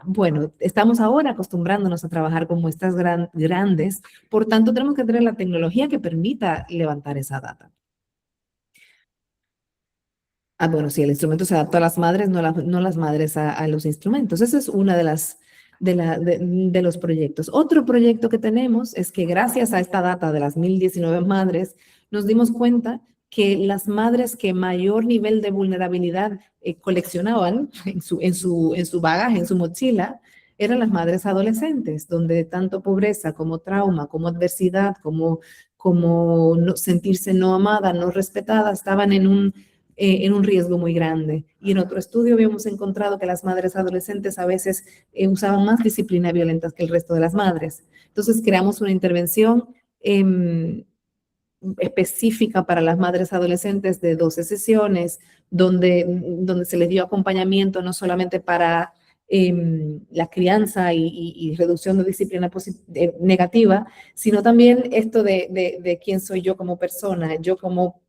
Bueno, estamos ahora acostumbrándonos a trabajar con muestras grandes, por tanto tenemos que tener la tecnología que permita levantar esa data. Bueno, sí, el instrumento se adapta a las madres, no las madres a los instrumentos. Esa es una de los proyectos. Otro proyecto que tenemos es que gracias a esta data de las 1,019 madres, nos dimos cuenta que las madres que mayor nivel de vulnerabilidad coleccionaban en su bagaje, en su mochila, eran las madres adolescentes, donde tanto pobreza como trauma, como adversidad, como sentirse no amada, no respetada, estaban en un riesgo muy grande. Y en otro estudio habíamos encontrado que las madres adolescentes a veces usaban más disciplina violenta que el resto de las madres. Entonces creamos una intervención específica para las madres adolescentes de 12 sesiones, donde se les dio acompañamiento no solamente para la crianza y reducción de disciplina negativa, sino también esto de quién soy yo como persona, yo como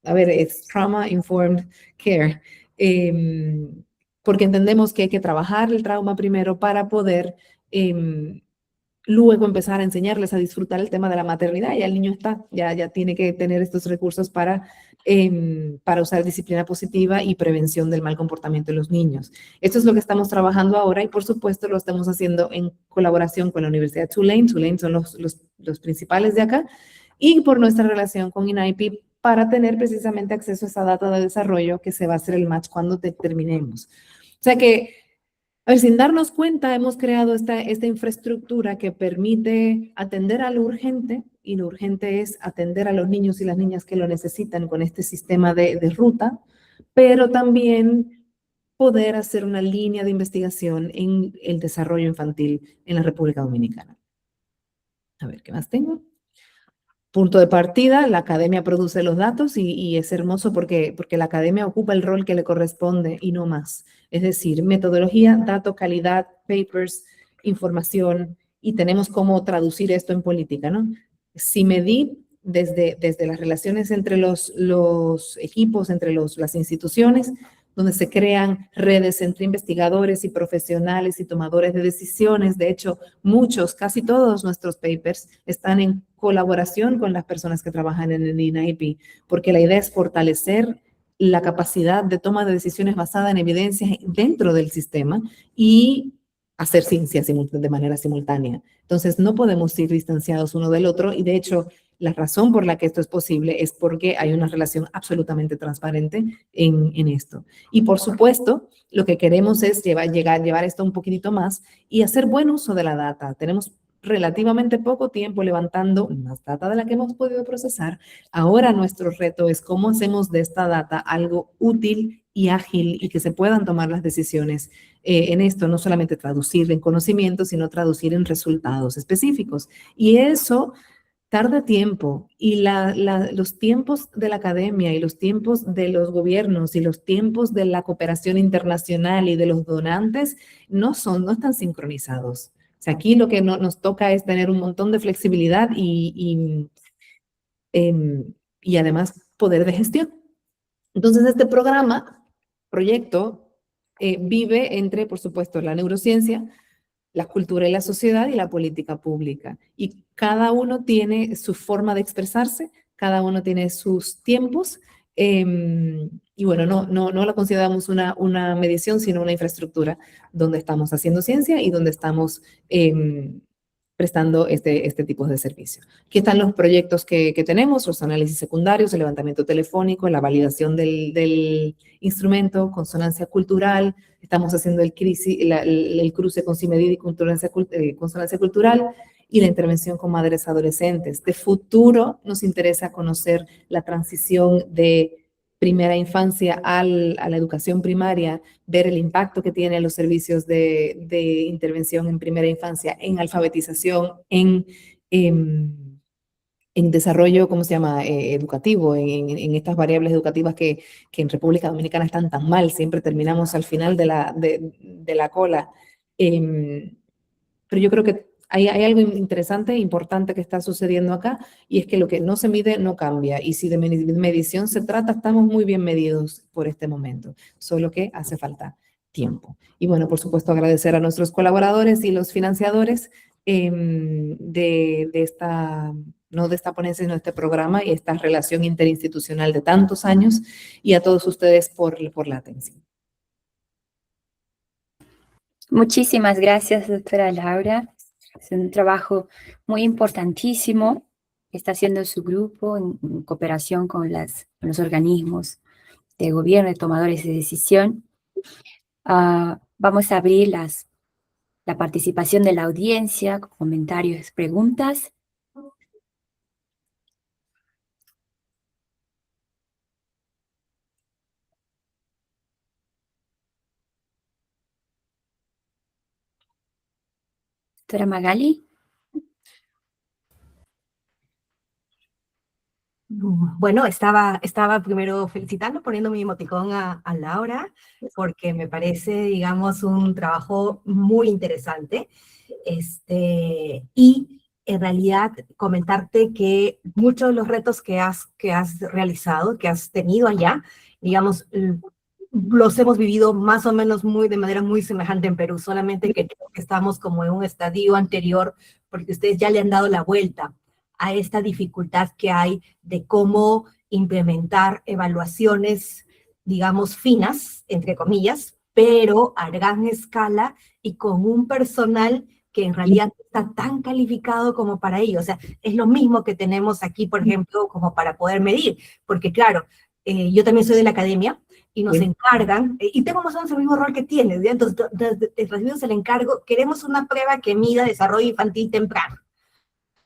a ver, es Trauma Informed Care, porque entendemos que hay que trabajar el trauma primero para poder luego empezar a enseñarles a disfrutar el tema de la maternidad. Ya el niño ya tiene que tener estos recursos para para usar disciplina positiva y prevención del mal comportamiento de los niños. Esto es lo que estamos trabajando ahora y por supuesto lo estamos haciendo en colaboración con la Universidad de Tulane. Tulane son los principales de acá y por nuestra relación con INAIPI para tener precisamente acceso a esa data de desarrollo que se va a hacer el match cuando terminemos. O sea que, a ver, sin darnos cuenta, hemos creado esta infraestructura que permite atender a lo urgente, y lo urgente es atender a los niños y las niñas que lo necesitan con este sistema de ruta, pero también poder hacer una línea de investigación en el desarrollo infantil en la República Dominicana. A ver, ¿qué más tengo? Punto de partida, la academia produce los datos y es hermoso porque la academia ocupa el rol que le corresponde y no más. Es decir, metodología, dato, calidad, papers, información, y tenemos cómo traducir esto en política, ¿no? Si medí desde las relaciones entre los equipos, entre las instituciones, donde se crean redes entre investigadores y profesionales y tomadores de decisiones. De hecho, casi todos nuestros papers están en colaboración con las personas que trabajan en el INAIPI, porque la idea es fortalecer la capacidad de toma de decisiones basada en evidencias dentro del sistema y hacer ciencia de manera simultánea. Entonces, no podemos ir distanciados uno del otro y, de hecho, la razón por la que esto es posible es porque hay una relación absolutamente transparente en esto. Y, por supuesto, lo que queremos es llevar esto un poquitito más y hacer buen uso de la data. Tenemos relativamente poco tiempo levantando más data de la que hemos podido procesar. Ahora nuestro reto es cómo hacemos de esta data algo útil y ágil y que se puedan tomar las decisiones en esto, no solamente traducir en conocimiento, sino traducir en resultados específicos. Y eso tarda tiempo y los tiempos de la academia y los tiempos de los gobiernos y los tiempos de la cooperación internacional y de los donantes no están sincronizados. O sea, aquí lo que nos toca es tener un montón de flexibilidad y además poder de gestión. Entonces, este proyecto, vive entre, por supuesto, la neurociencia, la cultura y la sociedad y la política pública. Y cada uno tiene su forma de expresarse, cada uno tiene sus tiempos. Y bueno, no lo consideramos una medición, sino una infraestructura donde estamos haciendo ciencia y donde estamos prestando este tipo de servicio. Aquí están los proyectos que tenemos, los análisis secundarios, el levantamiento telefónico, la validación del instrumento, consonancia cultural, estamos haciendo el cruce con CIMEDID y consonancia cultural y la intervención con madres adolescentes. De futuro nos interesa conocer la transición de primera infancia a la educación primaria, ver el impacto que tienen los servicios de intervención en primera infancia, en alfabetización, en desarrollo, ¿cómo se llama?, educativo, en estas variables educativas que en República Dominicana están tan mal, siempre terminamos al final de la cola. Pero yo creo que hay algo interesante e importante que está sucediendo acá, y es que lo que no se mide no cambia, y si de medición se trata, estamos muy bien medidos por este momento, solo que hace falta tiempo. Y bueno, por supuesto, agradecer a nuestros colaboradores y los financiadores de esta ponencia, sino de este programa y esta relación interinstitucional de tantos años, y a todos ustedes por la atención. Muchísimas gracias, doctora Laura. Es un trabajo muy importantísimo que está haciendo su grupo en cooperación con los organismos de gobierno y tomadores de decisión. Vamos a abrir la participación de la audiencia, con comentarios, preguntas. Doctora Magali. Bueno, estaba primero felicitando, poniendo mi emoticón a Laura, porque me parece, digamos, un trabajo muy interesante. Y en realidad comentarte que muchos de los retos que has realizado, que has tenido allá, digamos, los hemos vivido más o menos de manera muy semejante en Perú, solamente que creo que estamos como en un estadio anterior, porque ustedes ya le han dado la vuelta a esta dificultad que hay de cómo implementar evaluaciones, digamos, finas, entre comillas, pero a gran escala y con un personal que en realidad no está tan calificado como para ello. O sea, es lo mismo que tenemos aquí, por ejemplo, como para poder medir, porque claro, yo también soy de la academia y nos encargan, y tengo más o menos el mismo rol que tienes, ¿ya? Entonces, recibimos el encargo, queremos una prueba que mida desarrollo infantil temprano.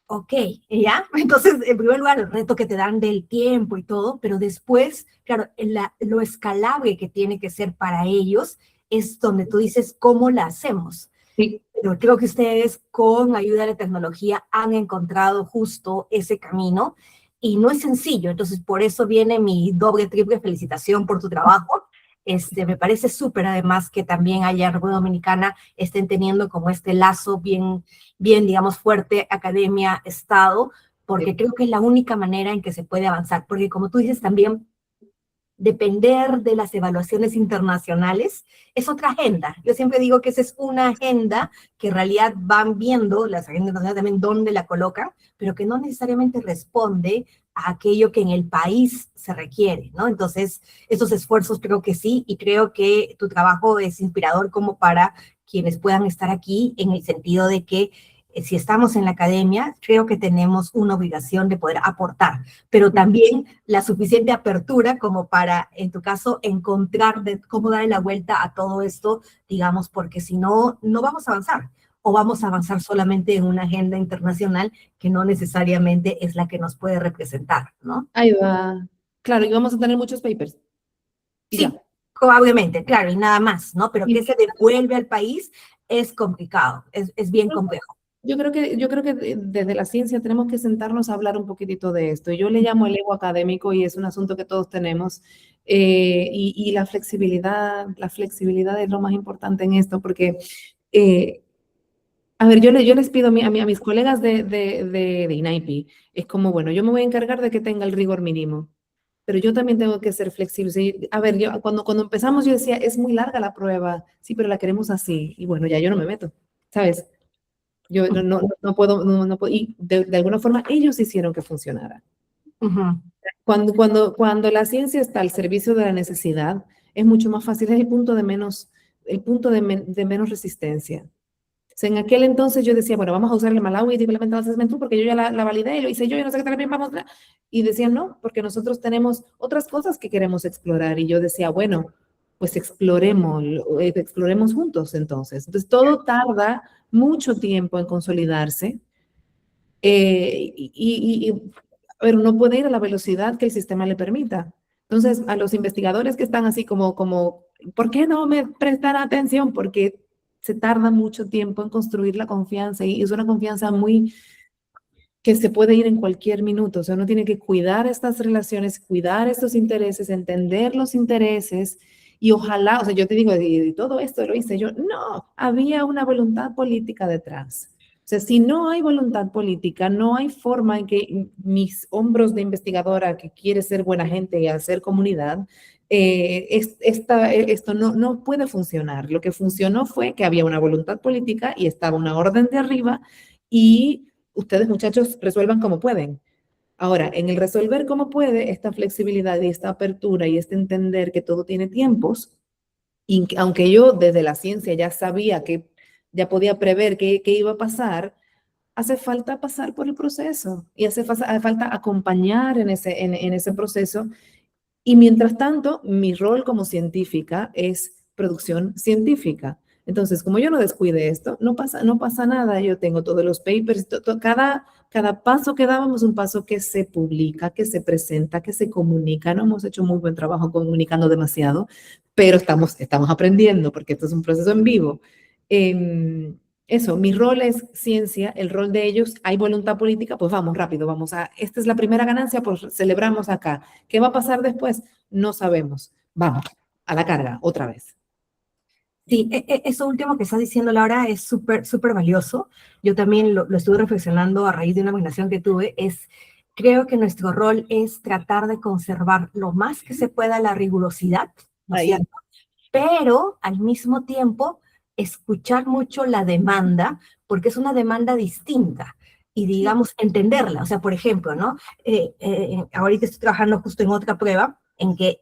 Ok, ¿ya? Entonces, en primer lugar, el reto que te dan del tiempo y todo, pero después, claro, lo escalable que tiene que ser para ellos es donde tú dices, ¿cómo la hacemos? Sí. Pero creo que ustedes, con ayuda de la tecnología, han encontrado justo ese camino y no es sencillo. Entonces, por eso viene mi doble, triple felicitación por tu trabajo. Me parece súper, además, que también allá en República Dominicana estén teniendo como este lazo bien, digamos, fuerte, academia, Estado, porque creo que es la única manera en que se puede avanzar. Porque como tú dices también, depender de las evaluaciones internacionales es otra agenda. Yo siempre digo que esa es una agenda que en realidad van viendo, las agendas internacionales también, dónde la colocan, pero que no necesariamente responde a aquello que en el país se requiere, ¿no? Entonces, esos esfuerzos creo que sí, y creo que tu trabajo es inspirador como para quienes puedan estar aquí, en el sentido de que si estamos en la academia, creo que tenemos una obligación de poder aportar, pero también la suficiente apertura como para, en tu caso, encontrar cómo darle la vuelta a todo esto, digamos, porque si no, no vamos a avanzar, o vamos a avanzar solamente en una agenda internacional que no necesariamente es la que nos puede representar, ¿no? Ahí va. Claro, y vamos a tener muchos papers. Y Sí, ya. probablemente, claro, y nada más, ¿no? Pero que Y se devuelve al país es complicado, es bien complejo. yo creo que desde la ciencia tenemos que sentarnos a hablar un poquitito de esto. Yo le llamo el ego académico y es un asunto que todos tenemos. Y la flexibilidad es lo más importante en esto, porque, a ver, yo les pido a mis colegas de INAIPI, es como, bueno, yo me voy a encargar de que tenga el rigor mínimo, pero yo también tengo que ser flexible. Sí, a ver, yo cuando empezamos yo decía, es muy larga la prueba, sí, pero la queremos así, y bueno, ya yo no me meto, ¿sabes? Yo no puedo, no puedo, y de alguna forma ellos hicieron que funcionara. Uh-huh. Cuando la ciencia está al servicio de la necesidad, es mucho más fácil, es el punto de menos resistencia. O sea, en aquel entonces yo decía, bueno, vamos a usar el Malawi Developmental Assessment Tool porque yo ya la validé y lo hice yo y no sé qué también vamos a... Y decían, no, porque nosotros tenemos otras cosas que queremos explorar. Y yo decía, bueno, pues exploremos juntos entonces. Entonces, todo tarda mucho tiempo en consolidarse. A ver, uno puede ir a la velocidad que el sistema le permita. Entonces, a los investigadores que están así como, ¿por qué no me prestan atención? Porque se tarda mucho tiempo en construir la confianza y es una confianza muy que se puede ir en cualquier minuto. O sea, uno tiene que cuidar estas relaciones, cuidar estos intereses, entender los intereses y ojalá, o sea, yo te digo, y todo esto lo hice yo. No, había una voluntad política detrás. O sea, si no hay voluntad política, no hay forma en que mis hombros de investigadora que quiere ser buena gente y hacer comunidad, esto no puede funcionar. Lo que funcionó fue que había una voluntad política y estaba una orden de arriba y ustedes, muchachos, resuelvan como pueden. Ahora, en el resolver como puede, esta flexibilidad y esta apertura y este entender que todo tiene tiempos, y aunque yo desde la ciencia ya sabía que ya podía prever qué iba a pasar, hace falta pasar por el proceso y hace falta acompañar en ese proceso. Y mientras tanto, mi rol como científica es producción científica. Entonces, como yo no descuide esto, no pasa nada. Yo tengo todos los papers, cada paso que dábamos, un paso que se publica, que se presenta, que se comunica. No hemos hecho muy buen trabajo comunicando demasiado, pero estamos aprendiendo porque esto es un proceso en vivo. Eso, mi rol es ciencia, el rol de ellos, hay voluntad política, pues vamos rápido, esta es la primera ganancia, pues celebramos acá. ¿Qué va a pasar después? No sabemos. Vamos, a la carga, otra vez. Sí, eso último que estás diciendo, Laura, es súper, súper valioso. Yo también lo estuve reflexionando a raíz de una imaginación que tuve. Creo que nuestro rol es tratar de conservar lo más que se pueda la rigurosidad, ¿no es cierto? Pero al mismo tiempo escuchar mucho la demanda, porque es una demanda distinta. y digamos, entenderla. O sea, por ejemplo, ¿no? Ahorita estoy trabajando justo en otra prueba en que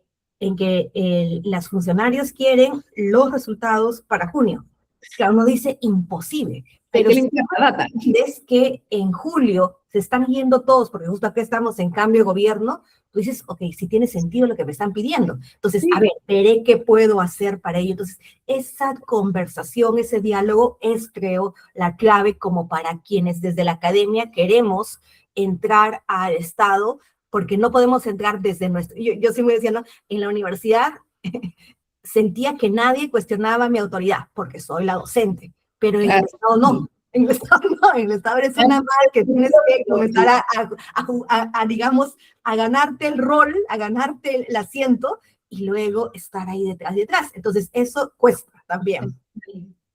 las funcionarios quieren los resultados para junio. Claro, uno dice imposible, Hay pero que si limpiar la data. es que en julio se están yendo todos, porque justo acá estamos en cambio de gobierno, tú dices, ok, sí tiene sentido lo que me están pidiendo. Entonces, Sí. a ver, veré qué puedo hacer para ello. Entonces, esa conversación, ese diálogo es, creo, la clave como para quienes desde la academia queremos entrar al Estado, porque no podemos entrar desde nuestro... Yo sí me decía, ¿no? En la universidad sentía que nadie cuestionaba mi autoridad, porque soy la docente, pero en el Estado no. En el Estado no, en el Estado eres una madre que tienes que comenzar digamos, a ganarte el rol, a ganarte el asiento, y luego estar ahí detrás. Entonces, eso cuesta también.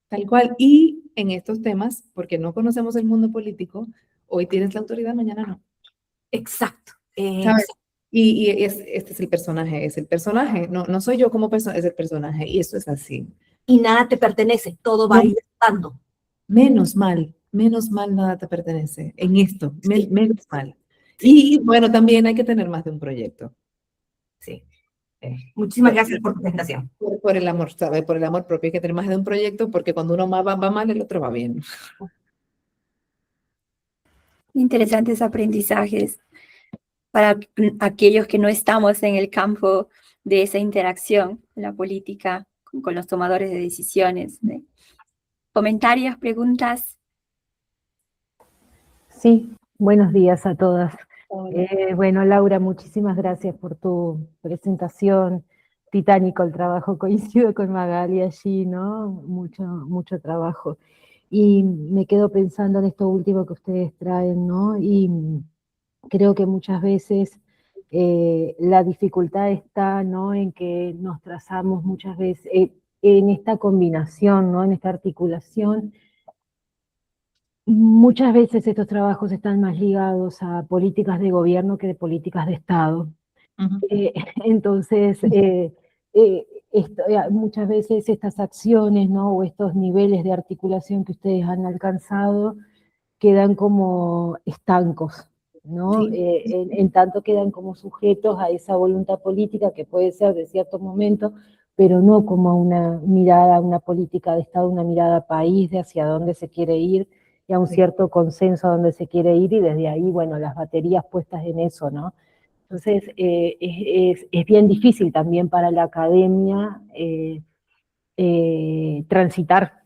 Tal cual. Y en estos temas, porque no conocemos el mundo político, hoy tienes la autoridad, mañana no. Exacto. ¿Sabes? Y este es el personaje, no soy yo como persona, es el personaje, y eso es así. Y nada te pertenece, todo va a ir dando. Menos mal nada te pertenece en esto, Sí. menos mal. Sí. Y bueno, también hay que tener más de un proyecto. Sí. Muchísimas gracias por tu presentación. Por el amor, ¿sabes? Por el amor propio hay que tener más de un proyecto, porque cuando uno va mal, el otro va bien. Interesantes aprendizajes para aquellos que no estamos en el campo de esa interacción, la política, con los tomadores de decisiones. ¿Comentarios, preguntas? Sí, buenos días a todas. Bueno, Laura, muchísimas gracias por tu presentación. Titánico el trabajo, coincido con Magali allí, ¿no? Mucho trabajo. Y me quedo pensando en esto último que ustedes traen, ¿no? Y creo que muchas veces la dificultad está, ¿no? En que nos trazamos muchas veces en esta combinación, ¿no? En esta articulación. Muchas veces estos trabajos están más ligados a políticas de gobierno que de políticas de Estado. Entonces, muchas veces estas acciones, ¿no? O estos niveles de articulación que ustedes han alcanzado quedan como estancos, ¿no? Sí. En tanto quedan como sujetos a esa voluntad política que puede ser de cierto momento, pero no como una mirada, una política de Estado, una mirada país de hacia dónde se quiere ir, y a un cierto consenso a dónde se quiere ir, y desde ahí, bueno, las baterías puestas en eso, ¿no? Entonces, es bien difícil también para la academia transitar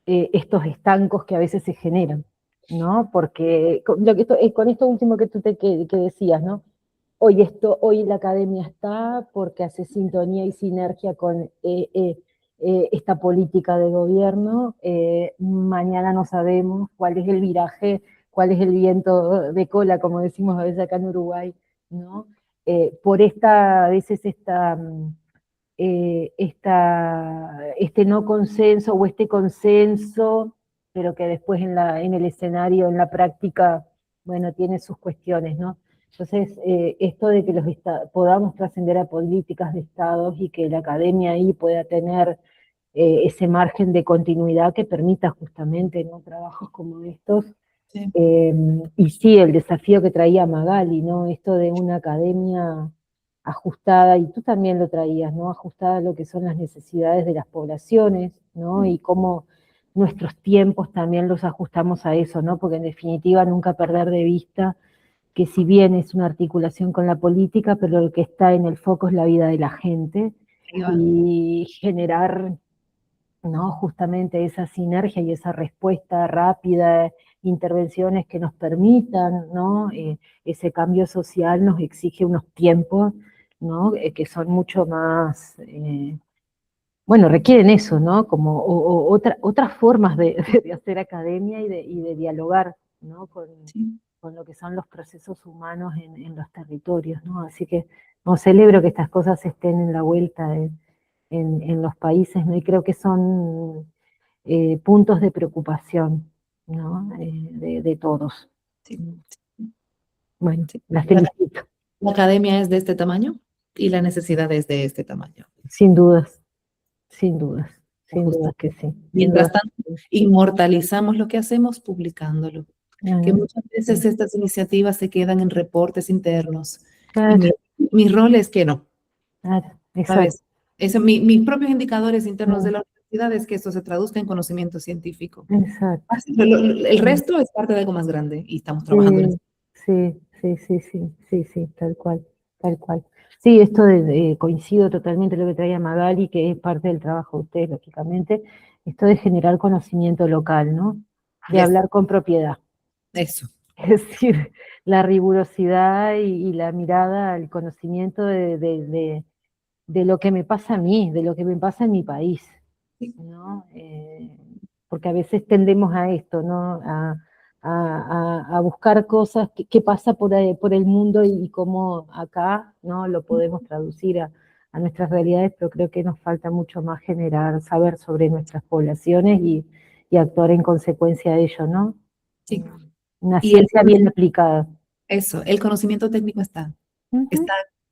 estos estancos que a veces se generan, ¿no? Porque con esto último que tú que decías, ¿no? Hoy la academia está porque hace sintonía y sinergia con esta política de gobierno. Mañana no sabemos cuál es el viraje, cuál es el viento de cola, como decimos a veces acá en Uruguay, ¿no? A veces este no consenso o este consenso, pero que después en el escenario, en la práctica, bueno, tiene sus cuestiones, ¿no? Entonces, esto de que podamos trascender a políticas de estados y que la academia ahí pueda tener ese margen de continuidad que permita justamente, ¿no? Trabajos como estos. Sí. Y sí, el desafío que traía Magali, ¿no? Esto de una academia ajustada, y tú también lo traías, ¿no? Ajustada a lo que son las necesidades de las poblaciones, ¿no? Y cómo nuestros tiempos también los ajustamos a eso, ¿no? Porque en definitiva nunca perder de vista que si bien es una articulación con la política, pero lo que está en el foco es la vida de la gente, y generar, ¿no? Justamente esa sinergia y esa respuesta rápida, intervenciones que nos permitan, ¿no? Ese cambio social nos exige unos tiempos, ¿no? Que son mucho más, bueno, requieren eso, ¿no? Como otras formas de hacer academia y de dialogar, ¿no? Con lo que son los procesos humanos en los territorios, ¿no? Así que no, celebro que estas cosas estén en la vuelta en los países, ¿no? Y creo que son puntos de preocupación, ¿no? De todos. Sí. Bueno, Sí. las felicito. La academia es de este tamaño y la necesidad es de este tamaño. Sin dudas que sí. Mientras tanto, inmortalizamos lo que hacemos publicándolo. que muchas veces estas iniciativas se quedan en reportes internos. Claro, Y mi rol es que no, claro, exacto. ¿sabes? Mis propios indicadores internos de Mm. la universidad es que esto se traduzca en conocimiento científico. Exacto. El resto es parte de algo más grande y estamos trabajando en eso. Sí, sí, tal cual, tal cual. Sí, esto coincido totalmente con lo que traía Magali, que es parte del trabajo de ustedes, lógicamente, esto de generar conocimiento local, ¿no? De Yes. hablar con propiedad. Eso. Es decir, la rigurosidad y la mirada al conocimiento de lo que me pasa a mí, de lo que me pasa en mi país, ¿no? Porque a veces tendemos a esto, ¿no? A buscar cosas que pasa por el mundo y cómo acá, ¿no? Lo podemos traducir a nuestras realidades, pero creo que nos falta mucho más saber sobre nuestras poblaciones y actuar en consecuencia de ello, ¿no? Sí. Una Y ciencia bien aplicada. eso, el conocimiento técnico está Ujú.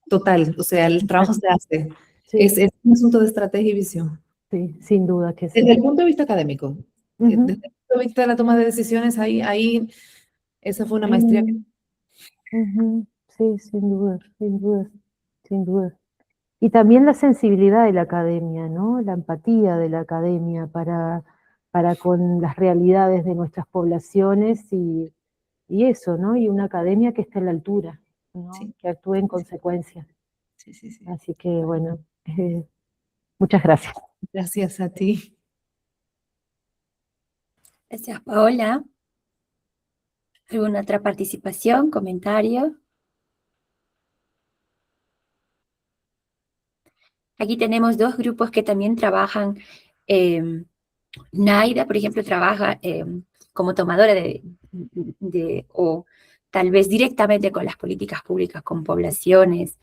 total, o sea, el trabajo se hace. Sí, Es un asunto de estrategia y visión. sí, sin duda que Desde sí. el punto de vista académico, desde Ujú. el punto de vista de la toma de decisiones, ahí esa fue una maestría. Ujú. Sí, sin duda, sin duda, sin duda. Y también la sensibilidad de la academia, ¿no? La empatía de la academia para con las realidades de nuestras poblaciones y eso, ¿no? Y una academia que esté a la altura, ¿no? Sí, Que actúe en consecuencia. sí. Así que, bueno, muchas gracias. Gracias a ti. Gracias, Paola. ¿Alguna otra participación, comentario? Aquí tenemos dos grupos que también trabajan. Naida, por ejemplo, trabaja como tomadora o tal vez directamente con las políticas públicas, con poblaciones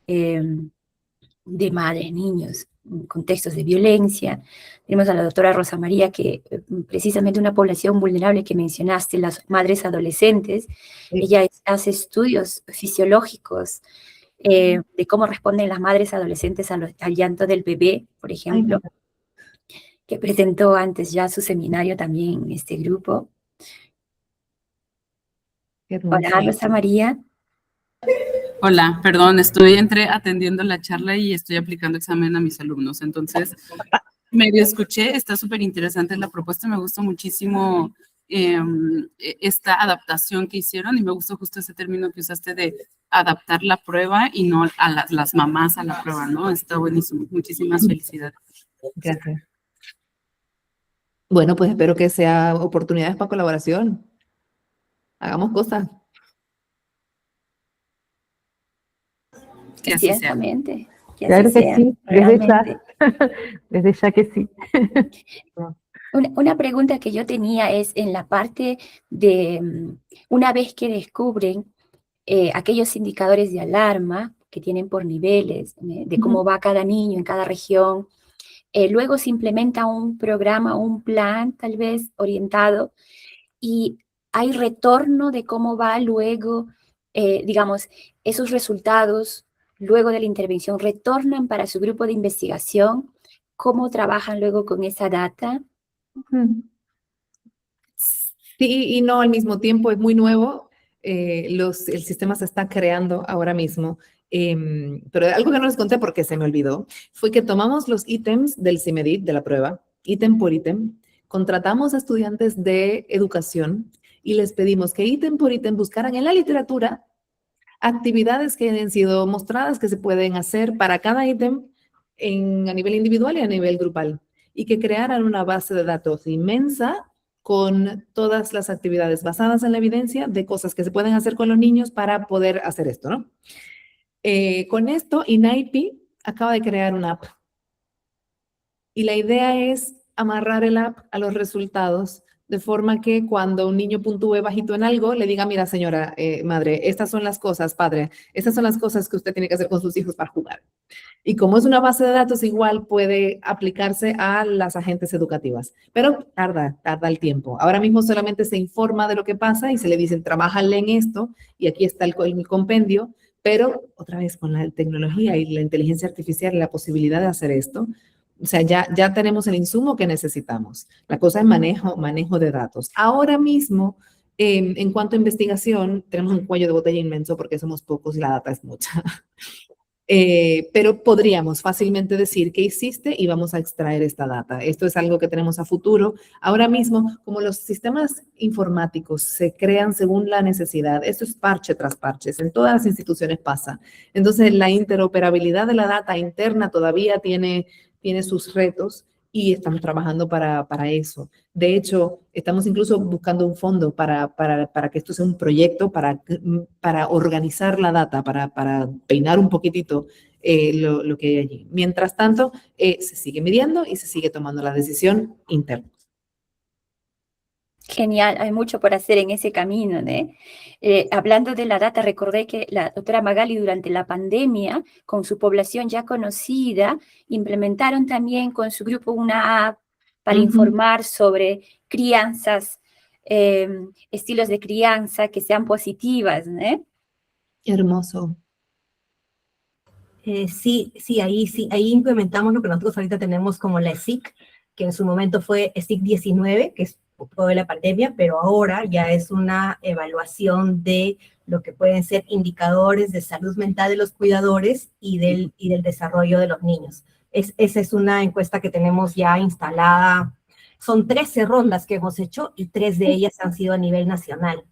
de madres, niños, en contextos de violencia. Tenemos a la doctora Rosa María, que precisamente una población vulnerable que mencionaste, las madres adolescentes, ella hace estudios fisiológicos de cómo responden las madres adolescentes al llanto del bebé, por ejemplo, que presentó antes ya su seminario también en este grupo. Hola, Rosa María. Hola, perdón, estoy atendiendo la charla y estoy aplicando examen a mis alumnos, entonces medio escuché, está súper interesante la propuesta, me gustó muchísimo esta adaptación que hicieron y me gustó justo ese término que usaste de adaptar la prueba y no a las mamás a la prueba, ¿no? Está buenísimo, muchísimas felicidades. Gracias. Bueno, pues espero que sea oportunidades para colaboración. Hagamos cosas. Que así sea. Ciertamente, que Claro así que sea, sí, realmente. desde ya que sí. Una pregunta que yo tenía es en la parte de, una vez que descubren aquellos indicadores de alarma que tienen por niveles, de cómo va cada niño en cada región, luego se implementa un programa, un plan tal vez orientado y hay retorno de cómo va luego, digamos, esos resultados luego de la intervención, retornan para su grupo de investigación, cómo trabajan luego con esa data. Sí y no al mismo tiempo, es muy nuevo. El sistema se está creando ahora mismo. Pero algo que no les conté porque se me olvidó, fue que tomamos los ítems del CIMEDIT, de la prueba, ítem por ítem, contratamos a estudiantes de educación y les pedimos que ítem por ítem buscaran en la literatura actividades que han sido mostradas que se pueden hacer para cada ítem a nivel individual y a nivel grupal y que crearan una base de datos inmensa con todas las actividades basadas en la evidencia de cosas que se pueden hacer con los niños para poder hacer esto, ¿no? Con esto, INAIPI acaba de crear una app y la idea es amarrar el app a los resultados de forma que cuando un niño puntúe bajito en algo, le diga, mira señora madre, estas son las cosas, padre, estas son las cosas que usted tiene que hacer con sus hijos para jugar. Y como es una base de datos, igual puede aplicarse a las agentes educativas, pero tarda el tiempo. Ahora mismo solamente se informa de lo que pasa y se le dicen, trabájale en esto y aquí está el compendio, pero otra vez con la tecnología y la inteligencia artificial y la posibilidad de hacer esto, o sea, ya tenemos el insumo que necesitamos. La cosa es manejo de datos. Ahora mismo En cuanto a investigación, tenemos un cuello de botella inmenso porque somos pocos y la data es mucha. Pero podríamos fácilmente decir qué hiciste y vamos a extraer esta data. Esto es algo que tenemos a futuro. Ahora mismo, como los sistemas informáticos se crean según la necesidad, esto es parche tras parches, en todas las instituciones pasa. Entonces, la interoperabilidad de la data interna todavía tiene sus retos y estamos trabajando para eso. De hecho, estamos incluso buscando un fondo para que esto sea un proyecto, para organizar la data, para peinar un poquitito lo que hay allí. Mientras tanto, se sigue midiendo y se sigue tomando la decisión interna. Genial, hay mucho por hacer en ese camino, ¿eh? Hablando de la data, recordé que la doctora Magali durante la pandemia, con su población ya conocida, implementaron también con su grupo una app para informar sobre crianzas, estilos de crianza que sean positivas, ¿eh? Hermoso. Sí, ahí implementamos lo que nosotros ahorita tenemos como la ESIC, que en su momento fue ESIC 19, que es de la pandemia, pero ahora ya es una evaluación de lo que pueden ser indicadores de salud mental de los cuidadores y del desarrollo de los niños. Esa es una encuesta que tenemos ya instalada. Son 13 rondas que hemos hecho y 3 de ellas han sido a nivel nacional.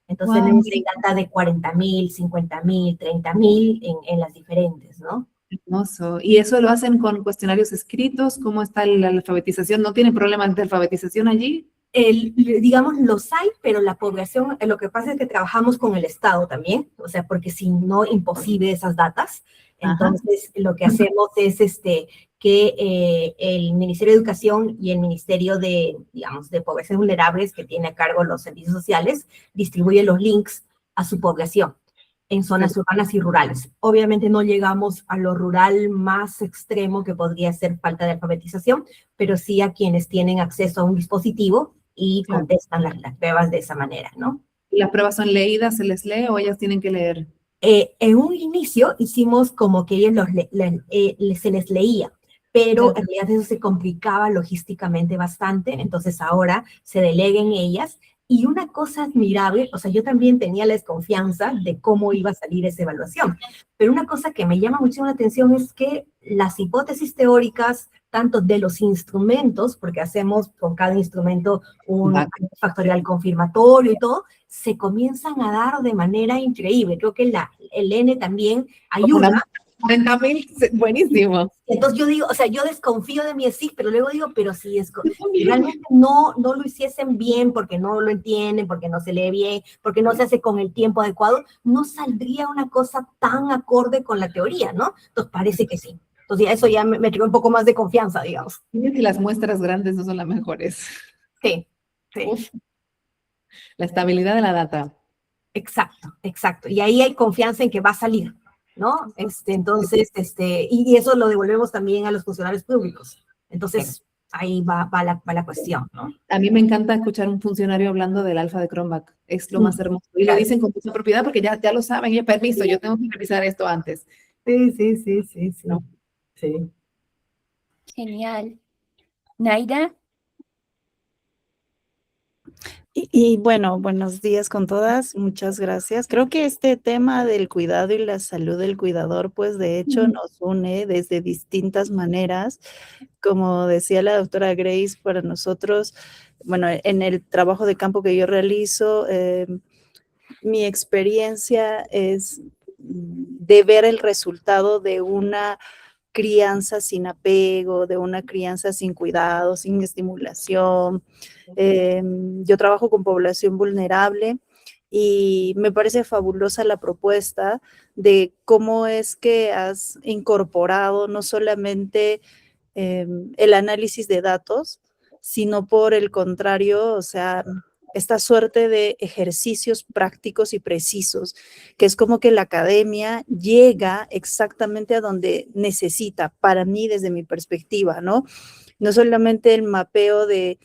Entonces tenemos data de 40,000, 50,000, 30,000 en las diferentes, ¿no? Hermoso. ¿Y eso lo hacen con cuestionarios escritos? ¿Cómo está la alfabetización? ¿No tiene problemas de alfabetización allí? Digamos, los hay, pero la población, lo que pasa es que trabajamos con el Estado también, o sea, porque si no, imposible esas datas. Entonces, lo que hacemos es que el Ministerio de Educación y el Ministerio de, digamos, de Poblaciones Vulnerables, que tiene a cargo los servicios sociales, distribuyen los links a su población en zonas urbanas y rurales. Obviamente no llegamos a lo rural más extremo que podría ser falta de alfabetización, pero sí a quienes tienen acceso a un dispositivo y contestan las pruebas de esa manera, ¿no? ¿Las pruebas son leídas, se les lee o ellas tienen que leer? En un inicio hicimos como que ellos se les leía, pero en realidad eso se complicaba logísticamente bastante, entonces ahora se deleguen ellas. Y una cosa admirable, o sea, yo también tenía la desconfianza de cómo iba a salir esa evaluación, pero una cosa que me llama mucho la atención es que las hipótesis teóricas, tanto de los instrumentos, porque hacemos con cada instrumento un factorial confirmatorio y todo, se comienzan a dar de manera increíble. Creo que el N también ayuda. 40,000, buenísimo. Entonces yo digo, o sea, yo desconfío de mi ESIC, pero luego digo, pero si realmente no lo hiciesen bien, porque no lo entienden, porque no se lee bien, porque no se hace con el tiempo adecuado, no saldría una cosa tan acorde con la teoría, ¿no? Entonces parece que sí. Entonces eso ya me creó un poco más de confianza, digamos. Y las muestras grandes no son las mejores. Sí. Uf. La estabilidad de la data. Exacto. Y ahí hay confianza en que va a salir, ¿no? Entonces, y eso lo devolvemos también a los funcionarios públicos. Entonces, ahí va la cuestión, ¿no? A mí me encanta escuchar a un funcionario hablando del alfa de Cronbach. Es lo más hermoso. Y lo dicen con mucha propiedad porque ya lo saben. Y permiso, yo tengo que revisar esto antes. Sí. ¿No? Sí. Genial. Naida. Y bueno, buenos días con todas, muchas gracias. Creo que este tema del cuidado y la salud del cuidador, pues de hecho nos une desde distintas maneras. Como decía la doctora Grace, para nosotros, bueno, en el trabajo de campo que yo realizo, mi experiencia es de ver el resultado de una crianza sin apego, de una crianza sin cuidado, sin estimulación. Yo trabajo con población vulnerable y me parece fabulosa la propuesta de cómo es que has incorporado no solamente el análisis de datos, sino por el contrario, o sea, esta suerte de ejercicios prácticos y precisos, que es como que la academia llega exactamente a donde necesita, para mí, desde mi perspectiva, ¿no? No solamente el mapeo de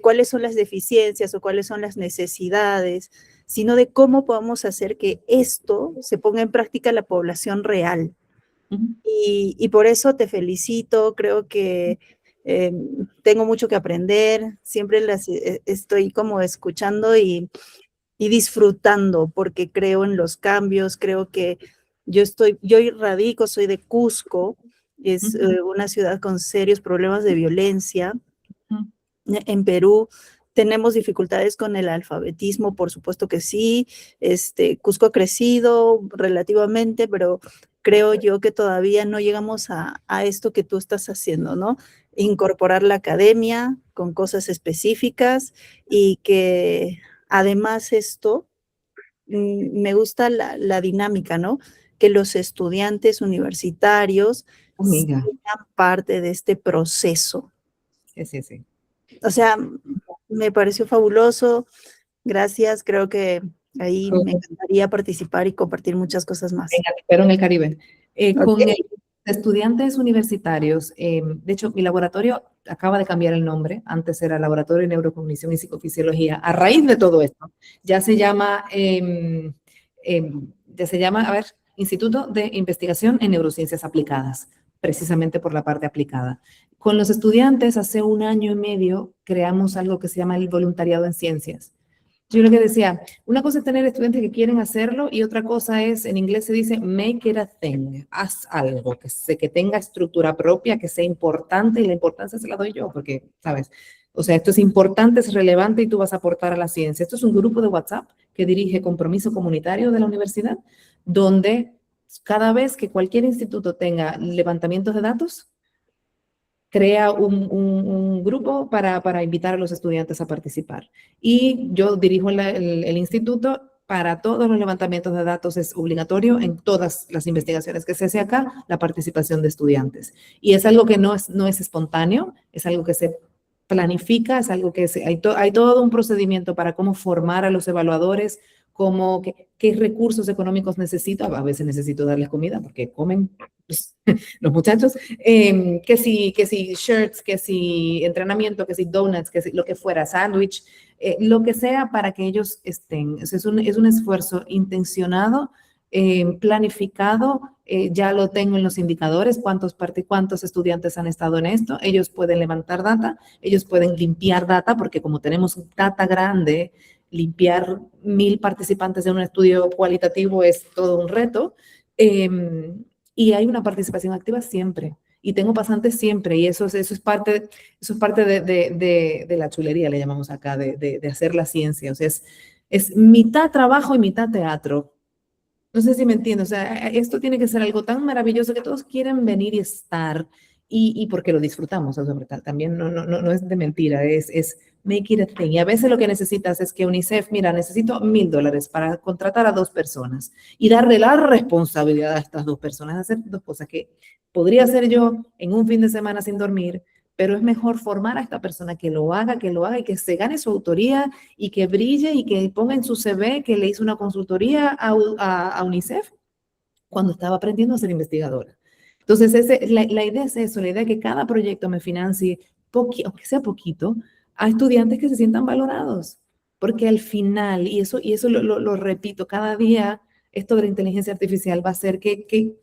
cuáles son las deficiencias o cuáles son las necesidades, sino de cómo podemos hacer que esto se ponga en práctica en la población real. Y por eso te felicito, creo que tengo mucho que aprender, siempre las estoy como escuchando y y disfrutando, porque creo en los cambios, creo que yo radico, soy de Cusco, es una ciudad con serios problemas de violencia. En Perú tenemos dificultades con el alfabetismo, por supuesto que sí. Cusco ha crecido relativamente, pero creo yo que todavía no llegamos a esto que tú estás haciendo, ¿no? Incorporar la academia con cosas específicas y que además esto, me gusta la dinámica, ¿no? Que los estudiantes universitarios Amiga. sean parte de este proceso. Sí. O sea, me pareció fabuloso. Gracias. Creo que ahí me encantaría participar y compartir muchas cosas más. Pero en el Caribe. Con Ok. estudiantes universitarios, de hecho, mi laboratorio acaba de cambiar el nombre. Antes era Laboratorio de Neurocognición y Psicofisiología. A raíz de todo esto, ya se llama, a ver, Instituto de Investigación en Neurociencias Aplicadas, precisamente por la parte aplicada. Con los estudiantes, hace 1 año y medio, creamos algo que se llama el voluntariado en ciencias. Yo lo que decía, una cosa es tener estudiantes que quieren hacerlo y otra cosa es, en inglés se dice, make it a thing, haz algo que tenga estructura propia, que sea importante, y la importancia se la doy yo, porque, ¿sabes? O sea, esto es importante, es relevante y tú vas a aportar a la ciencia. Esto es un grupo de WhatsApp que dirige Compromiso Comunitario de la universidad, donde cada vez que cualquier instituto tenga levantamientos de datos, crea un grupo para invitar a los estudiantes a participar. Y yo dirijo el instituto. Para todos los levantamientos de datos es obligatorio en todas las investigaciones que se hace acá, la participación de estudiantes. Y es algo que no es espontáneo, es algo que se planifica, es algo que hay todo un procedimiento para cómo formar a los evaluadores, qué recursos económicos necesito. A veces necesito darles comida porque comen los muchachos, que si shirts, que si entrenamiento, que si donuts, que si lo que fuera, sándwich, lo que sea para que ellos estén. Es un esfuerzo intencionado, planificado, ya lo tengo en los indicadores, cuántos estudiantes han estado en esto. Ellos pueden levantar data, ellos pueden limpiar data, porque como tenemos data grande, limpiar 1000 participantes de un estudio cualitativo es todo un reto. Y hay una participación activa siempre. Y tengo pasantes siempre. Y eso es parte de la chulería, le llamamos acá, de hacer la ciencia. O sea, es mitad trabajo y mitad teatro. No sé si me entiendes. O sea, esto tiene que ser algo tan maravilloso que todos quieren venir y estar. Y porque lo disfrutamos, o sea, también no es de mentira, es make it a thing. Y a veces lo que necesitas es que UNICEF, mira, necesito $1000 para contratar a 2 personas y darle la responsabilidad a estas 2 personas de hacer 2 cosas que podría hacer yo en un fin de semana sin dormir, pero es mejor formar a esta persona que lo haga y que se gane su autoría y que brille y que ponga en su CV que le hizo una consultoría a UNICEF cuando estaba aprendiendo a ser investigadora. Entonces, la idea es eso, la idea es que cada proyecto me financie, aunque sea poquito, a estudiantes que se sientan valorados. Porque al final, y eso lo repito, cada día esto de la inteligencia artificial va a hacer que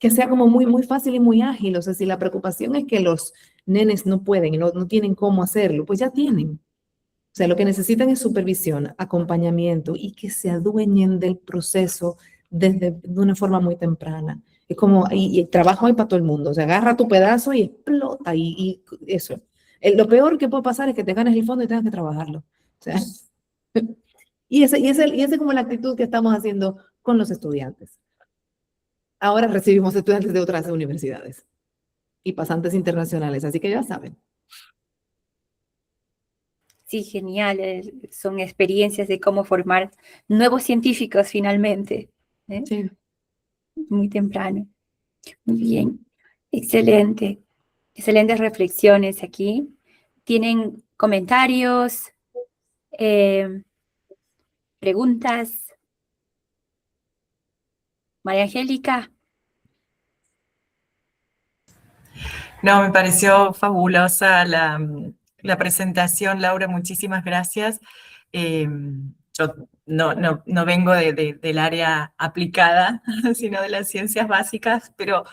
sea como muy fácil y muy ágil. O sea, si la preocupación es que los nenes no pueden y no tienen cómo hacerlo, pues ya tienen. O sea, lo que necesitan es supervisión, acompañamiento y que se adueñen del proceso de una forma muy temprana. Es como, y el trabajo hay para todo el mundo. O sea, agarra tu pedazo y explota y eso. Lo peor que puede pasar es que te ganes el fondo y tengas que trabajarlo. O sea, y esa es como la actitud que estamos haciendo con los estudiantes. Ahora recibimos estudiantes de otras universidades y pasantes internacionales, así que ya saben. Sí, genial. Son experiencias de cómo formar nuevos científicos finalmente. Sí. Muy temprano. Muy bien. Excelente. Excelentes reflexiones aquí. ¿Tienen comentarios? ¿Preguntas? María Angélica. No, me pareció fabulosa la presentación, Laura, muchísimas gracias. Yo no vengo del área aplicada, sino de las ciencias básicas, pero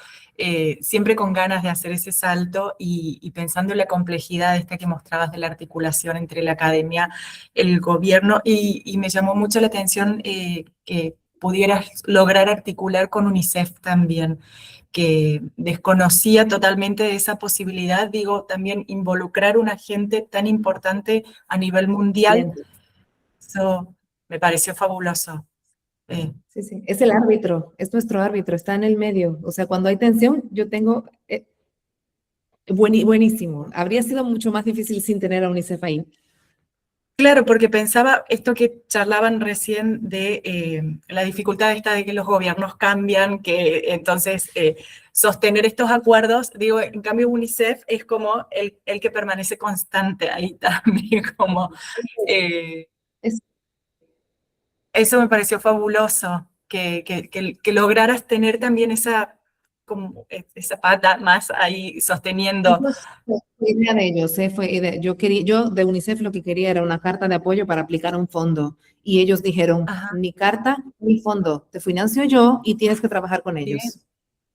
siempre con ganas de hacer ese salto y pensando en la complejidad esta que mostrabas de la articulación entre la academia, el gobierno, y me llamó mucho la atención que pudieras lograr articular con UNICEF también, que desconocía totalmente esa posibilidad, digo, también involucrar un agente tan importante a nivel mundial. Excelente. Eso me pareció fabuloso. Sí, sí, es el árbitro, es nuestro árbitro, está en el medio. O sea, cuando hay tensión, yo tengo buenísimo. Habría sido mucho más difícil sin tener a UNICEF ahí. Claro, porque pensaba esto que charlaban recién de la dificultad esta de que los gobiernos cambian, que entonces sostener estos acuerdos, digo, en cambio UNICEF es como el que permanece constante ahí también, como... Eso me pareció fabuloso, que lograras tener también esa pata más ahí sosteniendo. Fue idea de ellos, yo de UNICEF lo que quería era una carta de apoyo para aplicar a un fondo, y ellos dijeron, Ajá. ni carta ni fondo, te financio yo y tienes que trabajar con ellos. Bien.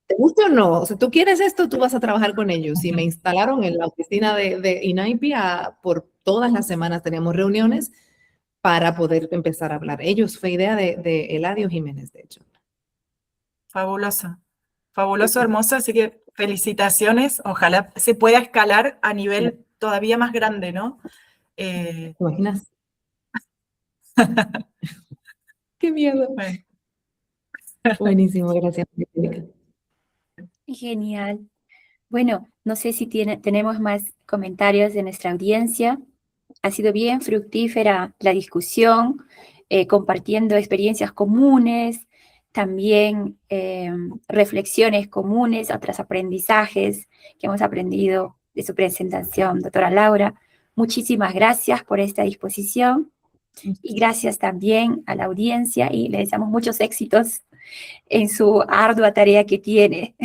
¿Te gusta o no? O sea, tú quieres esto, tú vas a trabajar con ellos. Y me instalaron en la oficina de INAIPI, por todas las semanas teníamos reuniones para poder empezar a hablar. Ellos, fue idea de Eladio Jiménez, de hecho. Fabuloso, fabuloso, hermoso, así que felicitaciones, ojalá se pueda escalar a nivel todavía más grande, ¿no? ¿Te imaginas? ¡Qué miedo! Bueno. Buenísimo, gracias. Genial. Bueno, no sé si tenemos más comentarios de nuestra audiencia. Ha sido bien fructífera la discusión, compartiendo experiencias comunes, también reflexiones comunes, otros aprendizajes que hemos aprendido de su presentación, doctora Laura. Muchísimas gracias por esta disposición y gracias también a la audiencia y le deseamos muchos éxitos en su ardua tarea que tiene.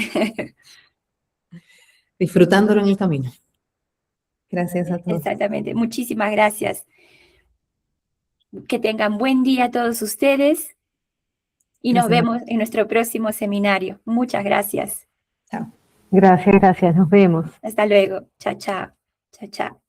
Disfrutándolo en el camino. Gracias a todos. Exactamente, muchísimas gracias. Que tengan buen día todos ustedes y nos Gracias. vemos en nuestro próximo seminario. Muchas gracias. Chao. Gracias, nos vemos. Hasta luego. Chao, chao. Chao, chao.